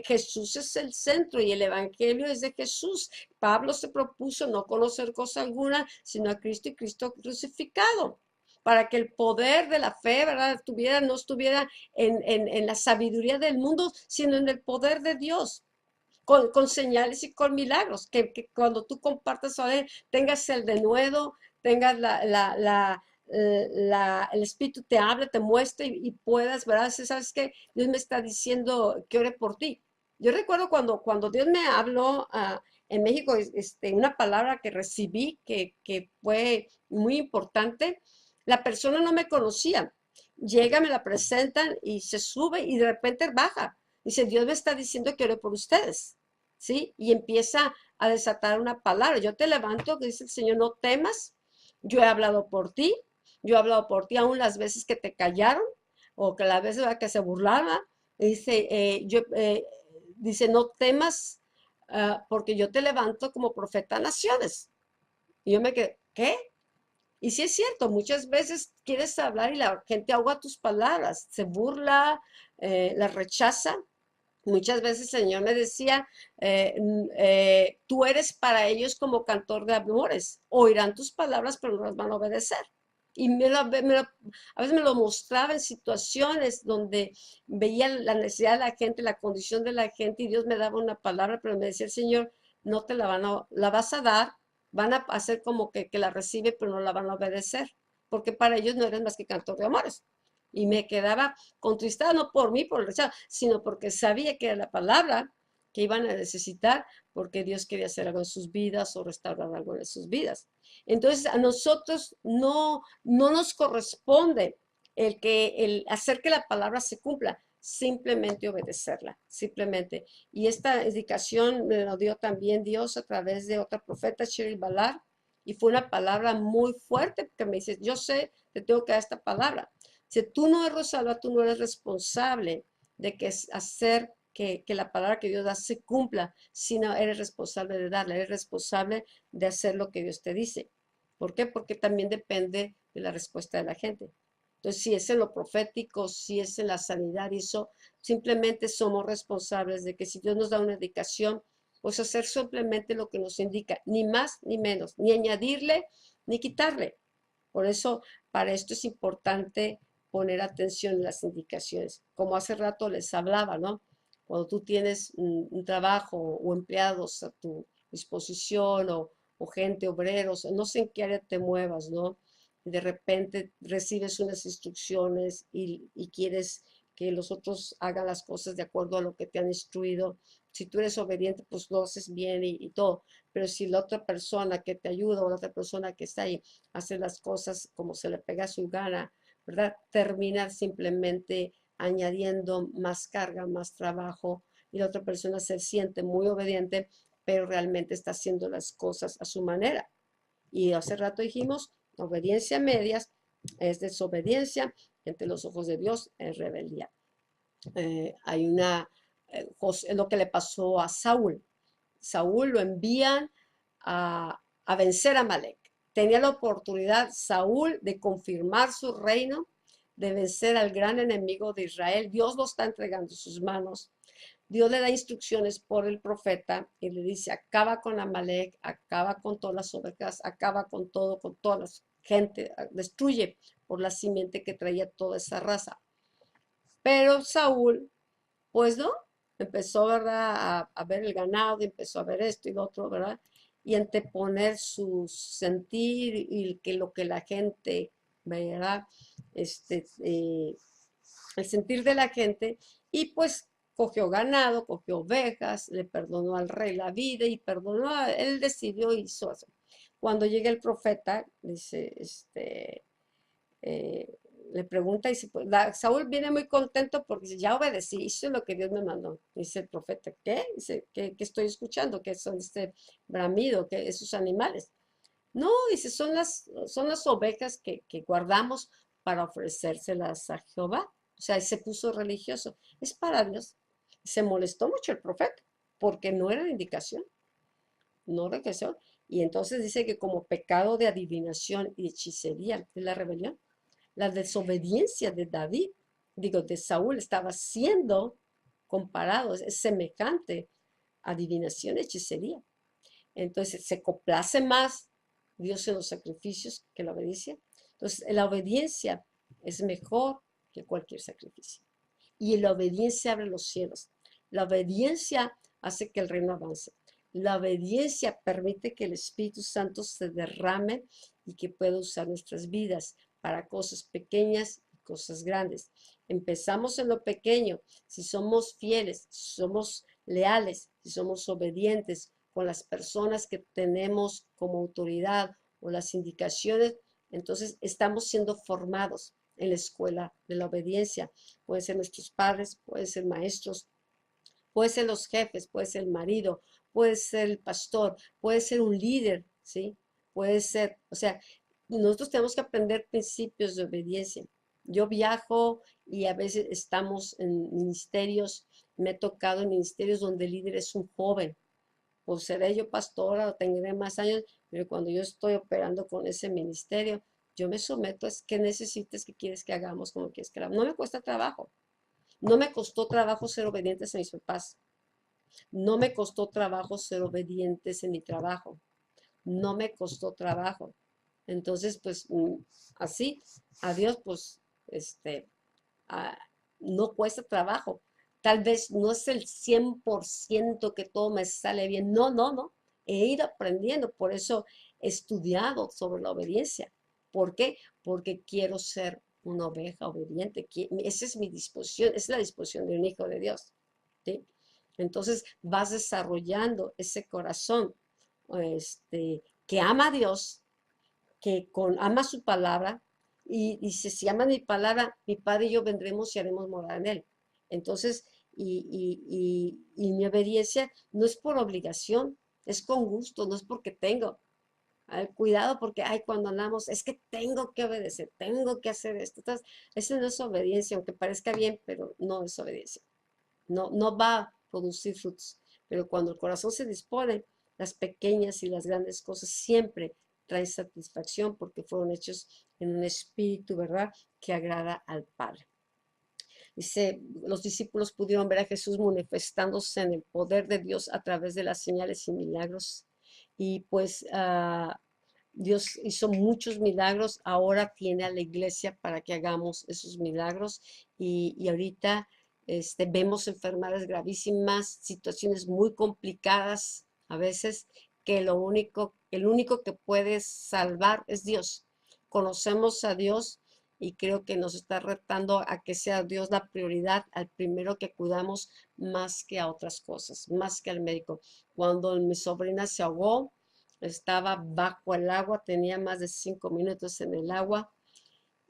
[SPEAKER 1] Jesús es el centro y el evangelio es de Jesús. Pablo se propuso no conocer cosa alguna, sino a Cristo y Cristo crucificado, para que el poder de la fe, ¿verdad?, no estuviera en la sabiduría del mundo, sino en el poder de Dios. Con señales y con milagros, que cuando tú compartas a Él, tengas el denuedo, tengas el Espíritu te habla, te muestra y puedas, ¿verdad? ¿Sabes qué? Dios me está diciendo que ore por ti. Yo recuerdo cuando Dios me habló en México, una palabra que recibí que fue muy importante. La persona no me conocía. Llega, me la presentan y se sube y de repente baja. Dice, Dios me está diciendo que ore por ustedes, ¿sí? Y empieza a desatar una palabra. Yo te levanto, dice el Señor, no temas. Yo he hablado por ti. Yo he hablado por ti aún las veces que te callaron o que las veces que se burlaba. Dice, dice, no temas porque yo te levanto como profeta a naciones. Y yo me quedé, ¿qué? Y sí es cierto, muchas veces quieres hablar y la gente ahoga tus palabras, se burla, las rechaza. Muchas veces el Señor me decía, tú eres para ellos como cantor de amores, oirán tus palabras, pero no las van a obedecer. Y a veces me lo mostraba en situaciones donde veía la necesidad de la gente, la condición de la gente, y Dios me daba una palabra, pero me decía el Señor, no te la la vas a dar, van a hacer como que la recibe, pero no la van a obedecer, porque para ellos no eres más que cantor de amores. Y me quedaba contristada no por mí, por el rechazo, sino porque sabía que era la palabra que iban a necesitar porque Dios quería hacer algo en sus vidas o restaurar algo en sus vidas. Entonces a nosotros no nos corresponde el hacer que la palabra se cumpla, simplemente obedecerla, simplemente. Y esta indicación me lo dio también Dios a través de otra profeta, Shirley Balar, y fue una palabra muy fuerte porque me dice, yo sé, te tengo que dar esta palabra. Si tú no eres Rosalba, tú no eres responsable de hacer que la palabra que Dios da se cumpla, sino eres responsable de darla, eres responsable de hacer lo que Dios te dice. ¿Por qué? Porque también depende de la respuesta de la gente. Entonces, si es en lo profético, si es en la sanidad y eso, simplemente somos responsables de que si Dios nos da una indicación, pues hacer simplemente lo que nos indica, ni más ni menos, ni añadirle ni quitarle. Por eso, para esto es importante poner atención en las indicaciones. Como hace rato les hablaba, ¿no? Cuando tú tienes un trabajo o empleados a tu disposición o gente, obreros, no sé en qué área te muevas, ¿no? Y de repente recibes unas instrucciones y quieres que los otros hagan las cosas de acuerdo a lo que te han instruido. Si tú eres obediente, pues lo haces bien y todo. Pero si la otra persona que te ayuda o la otra persona que está ahí hace las cosas como se le pega a su gana, ¿verdad? Terminar simplemente añadiendo más carga, más trabajo y la otra persona se siente muy obediente, pero realmente está haciendo las cosas a su manera. Y hace rato dijimos, obediencia a medias es desobediencia, entre los ojos de Dios es rebeldía. Hay lo que le pasó a Saúl. Saúl lo envían a vencer a Malek. Tenía la oportunidad Saúl de confirmar su reino, de vencer al gran enemigo de Israel. Dios lo está entregando en sus manos. Dios le da instrucciones por el profeta y le dice, acaba con Amalek, acaba con todas las ovejas, acaba con todo, con toda la gente, destruye por la simiente que traía toda esa raza. Pero Saúl, pues no, empezó, ¿verdad?, a ver el ganado, y empezó a ver esto y lo otro, ¿verdad? Y anteponer su sentir y que lo que la gente, ¿verdad? El sentir de la gente, y pues cogió ganado, cogió ovejas, le perdonó al rey la vida y perdonó, él decidió y hizo eso. Cuando llega el profeta, dice, eh, le pregunta y Saúl viene muy contento porque dice, ya obedecí, hice lo que Dios me mandó. Dice el profeta, ¿qué? Dice, ¿qué estoy escuchando? ¿Qué son este bramido? ¿Qué esos animales? No, dice, son las ovejas que guardamos para ofrecérselas a Jehová. O sea, se puso religioso. Es para Dios. Se molestó mucho el profeta porque no era la indicación, no regresó. Y entonces dice que como pecado de adivinación y hechicería de la rebelión, la desobediencia de David, digo, de Saúl, estaba siendo comparado, es semejante a adivinación, hechicería. Entonces se complace más Dios en los sacrificios que la obediencia. Entonces la obediencia es mejor que cualquier sacrificio. Y la obediencia abre los cielos. La obediencia hace que el reino avance. La obediencia permite que el Espíritu Santo se derrame y que pueda usar nuestras vidas para cosas pequeñas y cosas grandes. Empezamos en lo pequeño. Si somos fieles, si somos leales, si somos obedientes con las personas que tenemos como autoridad o las indicaciones, entonces estamos siendo formados en la escuela de la obediencia. Pueden ser nuestros padres, pueden ser maestros, puede ser los jefes, puede ser el marido, puede ser el pastor, puede ser un líder, ¿sí? Puede ser, o sea, nosotros tenemos que aprender principios de obediencia. Yo viajo y a veces estamos en ministerios, me he tocado en ministerios donde el líder es un joven, pues seré yo pastora o tendré más años, pero cuando yo estoy operando con ese ministerio, yo me someto, es que necesites, que quieres que hagamos, como quieres que hagamos. No me cuesta trabajo. No me costó trabajo ser obedientes a mis papás. No me costó trabajo ser obedientes en mi trabajo. No me costó trabajo. Entonces, pues así, a Dios, pues, ah, no cuesta trabajo. Tal vez no es el 100% que todo me sale bien. No, no, no. He ido aprendiendo, por eso he estudiado sobre la obediencia. ¿Por qué? Porque quiero ser una oveja obediente. Esa es mi disposición, esa es la disposición de un hijo de Dios. ¿Sí? Entonces vas desarrollando ese corazón que ama a Dios, ama su palabra y dice, si ama mi palabra, mi Padre y yo vendremos y haremos morar en él. Entonces, y mi obediencia no es por obligación, es con gusto, no es porque tengo. Ay, cuidado porque, ay, cuando andamos, es que tengo que obedecer, tengo que hacer esto. Entonces, eso no es obediencia, aunque parezca bien, pero no es obediencia. No, no va a producir frutos. Pero cuando el corazón se dispone, las pequeñas y las grandes cosas siempre traen satisfacción porque fueron hechos en un espíritu, ¿verdad?, que agrada al Padre. Dice, los discípulos pudieron ver a Jesús manifestándose en el poder de Dios a través de las señales y milagros. Y pues Dios hizo muchos milagros, ahora tiene a la iglesia para que hagamos esos milagros y ahorita vemos enfermedades gravísimas, situaciones muy complicadas a veces, que el único que puede salvar es Dios. Conocemos a Dios y creo que nos está retando a que sea Dios la prioridad, al primero que cuidamos más que a otras cosas, más que al médico. Cuando mi sobrina se ahogó, estaba bajo el agua, tenía más de 5 minutos en el agua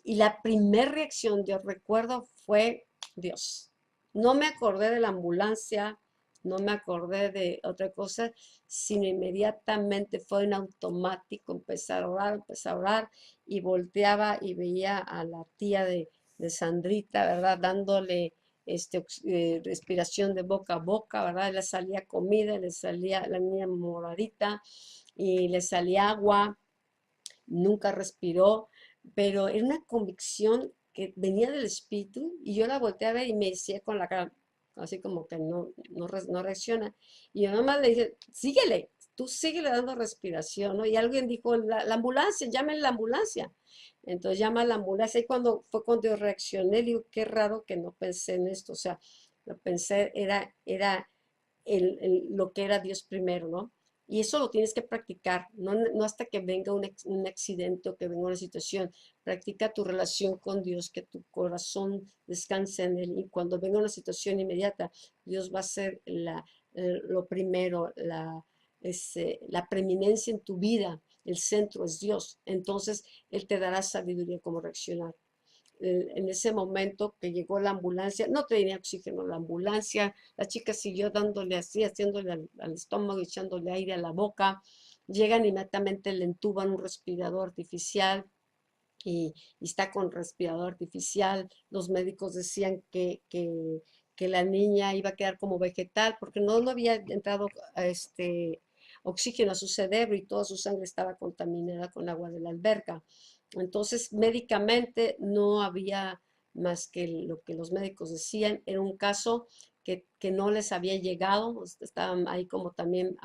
[SPEAKER 1] y la primera reacción, yo recuerdo, fue Dios. No me acordé de la ambulancia, no me acordé de otra cosa, sino inmediatamente fue en automático empezar a orar y volteaba y veía a la tía de Sandrita, ¿verdad? Dándole respiración de boca a boca, ¿verdad? Le salía comida, le salía la niña moradita y le salía agua, nunca respiró, pero era una convicción que venía del espíritu y yo la volteé a ver y me decía con la cara, así como que no reacciona. Y yo nomás le dije, síguele, tú síguele dando respiración, ¿no? Y alguien dijo, la ambulancia, llamen la ambulancia. Entonces llama a la ambulancia y fue cuando yo reaccioné, digo, qué raro que no pensé en esto, o sea, lo pensé, era lo que era Dios primero, ¿no? Y eso lo tienes que practicar, no hasta que venga un accidente o que venga una situación. Practica tu relación con Dios, que tu corazón descanse en Él. Y cuando venga una situación inmediata, Dios va a ser lo primero, la preeminencia en tu vida. El centro es Dios. Entonces, Él te dará sabiduría cómo reaccionar en ese momento que llegó la ambulancia, no tenía oxígeno la ambulancia, la chica siguió dándole así, haciéndole al estómago, echándole aire a la boca, llegan inmediatamente, le entuban un respirador artificial y está con respirador artificial, los médicos decían que la niña iba a quedar como vegetal porque no había entrado oxígeno a su cerebro y toda su sangre estaba contaminada con agua de la alberca. Entonces, médicamente no había más que lo que los médicos decían. Era un caso que no les había llegado, estaban ahí como también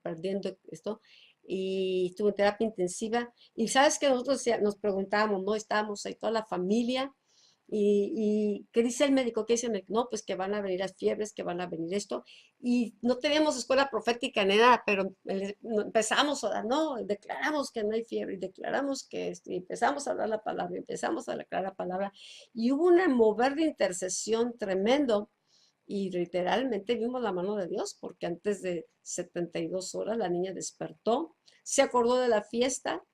[SPEAKER 1] perdiendo esto, y estuvo en terapia intensiva. Y sabes que nosotros nos preguntábamos, ¿no? Estábamos ahí toda la familia. ¿Qué dice el médico? ¿Qué dice el médico? No, pues que van a venir las fiebres, que van a venir esto. Y no teníamos escuela profética ni nada, pero empezamos a dar, no, declaramos que no hay fiebre, y declaramos que y empezamos a dar la palabra, empezamos a declarar la palabra. Y hubo un mover de intercesión tremendo. Y literalmente vimos la mano de Dios, porque antes de 72 horas la niña despertó, se acordó de la fiesta,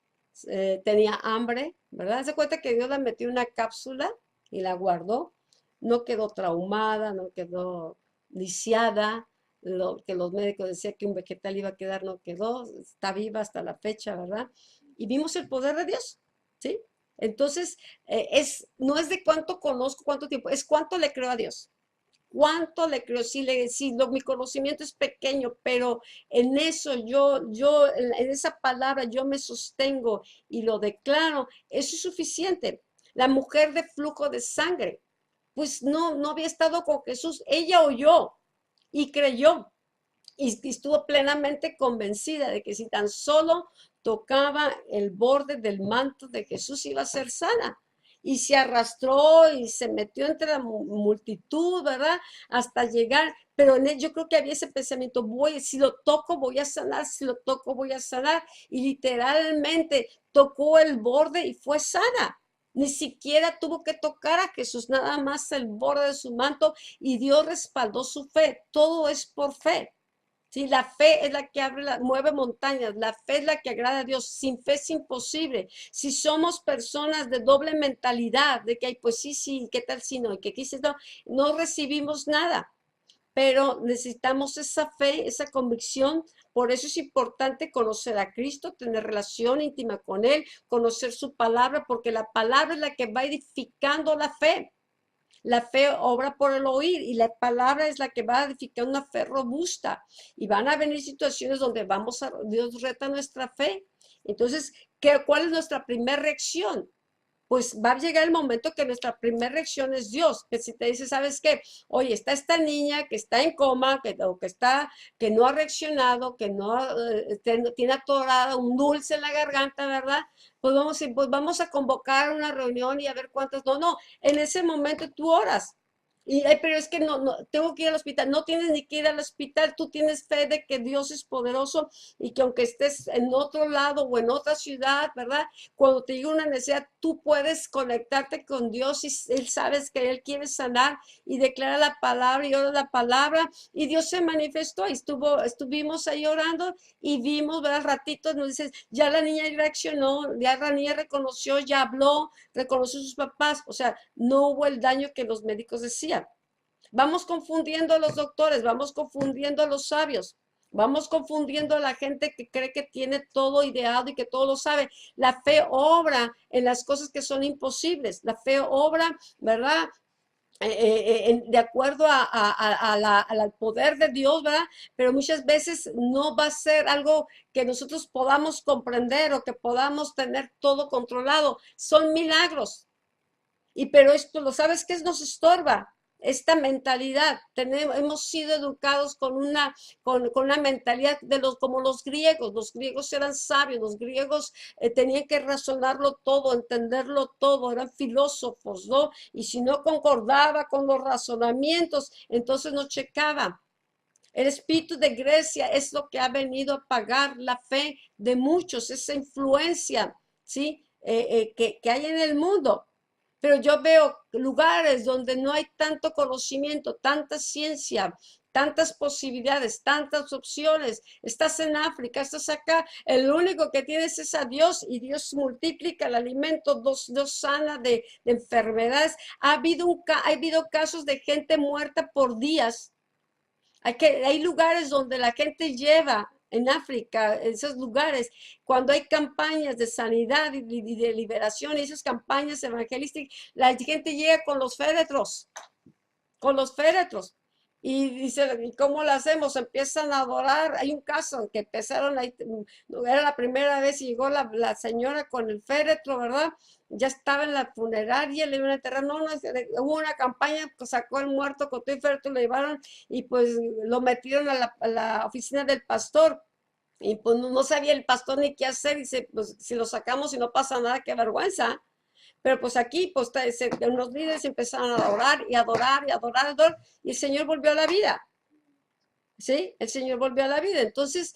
[SPEAKER 1] tenía hambre, ¿verdad? Se cuenta que Dios la metió en una cápsula y la guardó. No quedó traumada, no quedó lisiada. Lo que los médicos decían que un vegetal iba a quedar, no quedó. Está viva hasta la fecha, ¿verdad? Y vimos el poder de Dios, ¿sí? Entonces, no es de cuánto conozco, cuánto tiempo, es cuánto le creo a Dios. ¿Cuánto le creo? Mi conocimiento es pequeño, pero en eso en esa palabra yo me sostengo y lo declaro, eso es suficiente. La mujer de flujo de sangre, pues no había estado con Jesús, ella oyó y creyó y estuvo plenamente convencida de que si tan solo tocaba el borde del manto de Jesús iba a ser sana. Y se arrastró y se metió entre la multitud, ¿verdad? Hasta llegar, pero yo creo que había ese pensamiento, si lo toco voy a sanar, si lo toco voy a sanar. Y literalmente tocó el borde y fue sana. Ni siquiera tuvo que tocar a Jesús, nada más el borde de su manto y Dios respaldó su fe. Todo es por fe. Sí, la fe es la que mueve montañas, la fe es la que agrada a Dios. Sin fe es imposible. Si somos personas de doble mentalidad, de que, ay, pues sí, sí, ¿qué tal si no? Y que quise no, no recibimos nada. Pero necesitamos esa fe, esa convicción. Por eso es importante conocer a Cristo, tener relación íntima con Él, conocer su palabra, porque la palabra es la que va edificando la fe. La fe obra por el oír y la palabra es la que va a edificar una fe robusta. Y van a venir situaciones donde Dios reta nuestra fe. Entonces, ¿cuál es nuestra primera reacción? Pues va a llegar el momento que nuestra primera reacción es Dios, que si te dice, ¿sabes qué? Oye, está esta niña que está en coma, que no ha reaccionado, que no tiene atorada un dulce en la garganta, ¿verdad? Pues vamos a convocar una reunión y a ver cuántas. No, en ese momento tú oras. Y, pero es que tengo que ir al hospital. No tienes ni que ir al hospital. Tú tienes fe de que Dios es poderoso y que aunque estés en otro lado o en otra ciudad, ¿verdad? Cuando te llega una necesidad, tú puedes conectarte con Dios y Él sabes que Él quiere sanar y declara la palabra y ora la palabra y Dios se manifestó y estuvimos ahí orando y vimos, ¿verdad? Ratitos nos dices, ya la niña reaccionó, ya la niña reconoció, ya habló, reconoció a sus papás, o sea, no hubo el daño que los médicos decían. Vamos confundiendo a los doctores, vamos confundiendo a los sabios. Vamos confundiendo a la gente que cree que tiene todo ideado y que todo lo sabe. La fe obra en las cosas que son imposibles. La fe obra, ¿verdad? De acuerdo al poder de Dios, ¿verdad? Pero muchas veces no va a ser algo que nosotros podamos comprender o que podamos tener todo controlado. Son milagros. Pero esto, ¿lo sabes qué nos estorba? Esta mentalidad, hemos sido educados con una mentalidad como los griegos eran sabios, los griegos tenían que razonarlo todo, entenderlo todo, eran filósofos, ¿no? Y si no concordaba con los razonamientos, entonces no checaba. El espíritu de Grecia es lo que ha venido a apagar la fe de muchos, esa influencia, ¿sí? Que hay en el mundo. Pero yo veo lugares donde no hay tanto conocimiento, tanta ciencia, tantas posibilidades, tantas opciones. Estás en África, estás acá, el único que tienes es a Dios y Dios multiplica el alimento, Dios sana de enfermedades. Ha habido casos de gente muerta por días. Hay lugares donde la gente lleva en África, en esos lugares, cuando hay campañas de sanidad y de liberación, y esas campañas evangelísticas, la gente llega con los féretros. Y dice, ¿y cómo lo hacemos? Empiezan a adorar. Hay un caso en que empezaron, era la primera vez y llegó la señora con el féretro, ¿verdad? Ya estaba en la funeraria, le iban a enterrar. No, hubo una campaña, pues sacó el muerto con todo el féretro, lo llevaron y pues lo metieron a la oficina del pastor. Y pues no sabía el pastor ni qué hacer. Dice, pues si lo sacamos y no pasa nada, qué vergüenza. Pero pues aquí, pues unos líderes empezaron a adorar y adorar y adorar, adorar, y el Señor volvió a la vida. ¿Sí? El Señor volvió a la vida. Entonces,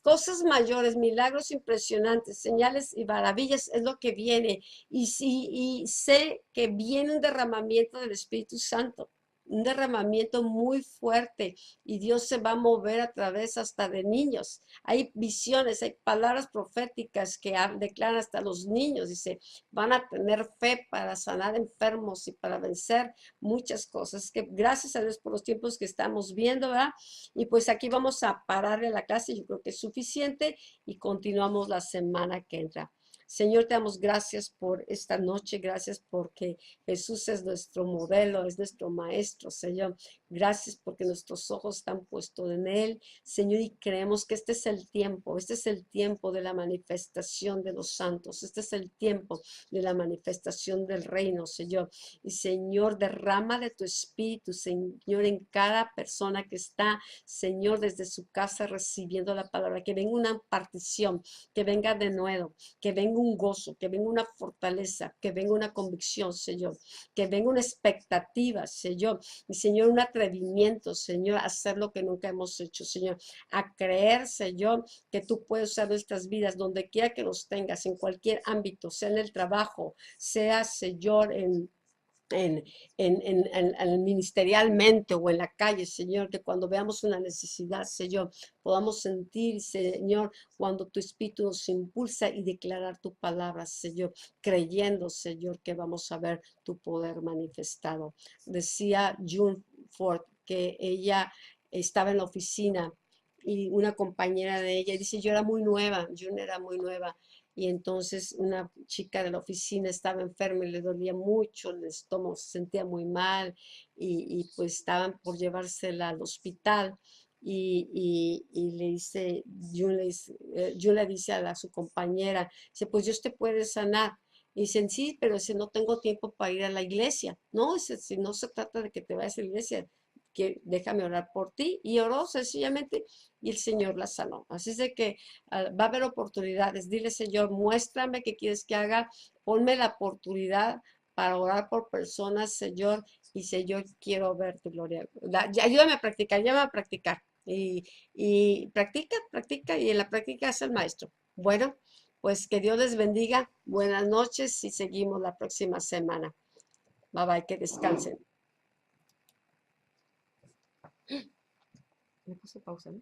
[SPEAKER 1] cosas mayores, milagros impresionantes, señales y maravillas es lo que viene. Y sé que viene un derramamiento del Espíritu Santo, un derramamiento muy fuerte y Dios se va a mover a través hasta de niños. Hay visiones, hay palabras proféticas que declaran hasta los niños. Dice, van a tener fe para sanar enfermos y para vencer muchas cosas. Que gracias a Dios por los tiempos que estamos viendo, ¿verdad? Y pues aquí vamos a pararle la clase, yo creo que es suficiente y continuamos la semana que entra. Señor, te damos gracias por esta noche, gracias porque Jesús es nuestro modelo, es nuestro maestro, Señor. Gracias porque nuestros ojos están puestos en Él, Señor, y creemos que este es el tiempo de la manifestación de los santos, este es el tiempo de la manifestación del reino, Señor. Y Señor, derrama de tu espíritu, Señor, en cada persona que está, Señor, desde su casa recibiendo la palabra, que venga una partición, que venga de nuevo, que venga un gozo, que venga una fortaleza, que venga una convicción, Señor, que venga una expectativa, Señor, y Señor, un atrevimiento, Señor, a hacer lo que nunca hemos hecho, Señor, a creer, Señor, que tú puedes usar nuestras vidas donde quiera que los tengas, en cualquier ámbito, sea en el trabajo, sea, Señor, en, ministerialmente o en la calle, Señor, que cuando veamos una necesidad, Señor, podamos sentir, Señor, cuando tu Espíritu nos impulsa y declarar tu palabra, Señor, creyendo, Señor, que vamos a ver tu poder manifestado. Decía June Ford que ella estaba en la oficina y una compañera de ella dice, yo era muy nueva, June era muy nueva, y entonces una chica de la oficina estaba enferma y le dolía mucho el estómago, se sentía muy mal y pues estaban por llevársela al hospital y le dice, June le dice a su compañera, dice, pues Dios te puede sanar. Y dicen, sí, pero si no tengo tiempo para ir a la iglesia. No, dice, si no se trata de que te vayas a la iglesia, que déjame orar por ti. Y oró sencillamente y el Señor la sanó. Así es de que va a haber oportunidades. Dile, Señor, muéstrame qué quieres que haga. Ponme la oportunidad para orar por personas, Señor. Y Señor, quiero ver tu gloria. Ayúdame a practicar, llévame a practicar. Y practica, practica y en la práctica es el maestro. Bueno, pues que Dios les bendiga. Buenas noches y seguimos la próxima semana. Bye bye, que descansen. Me puse pausa, ¿no?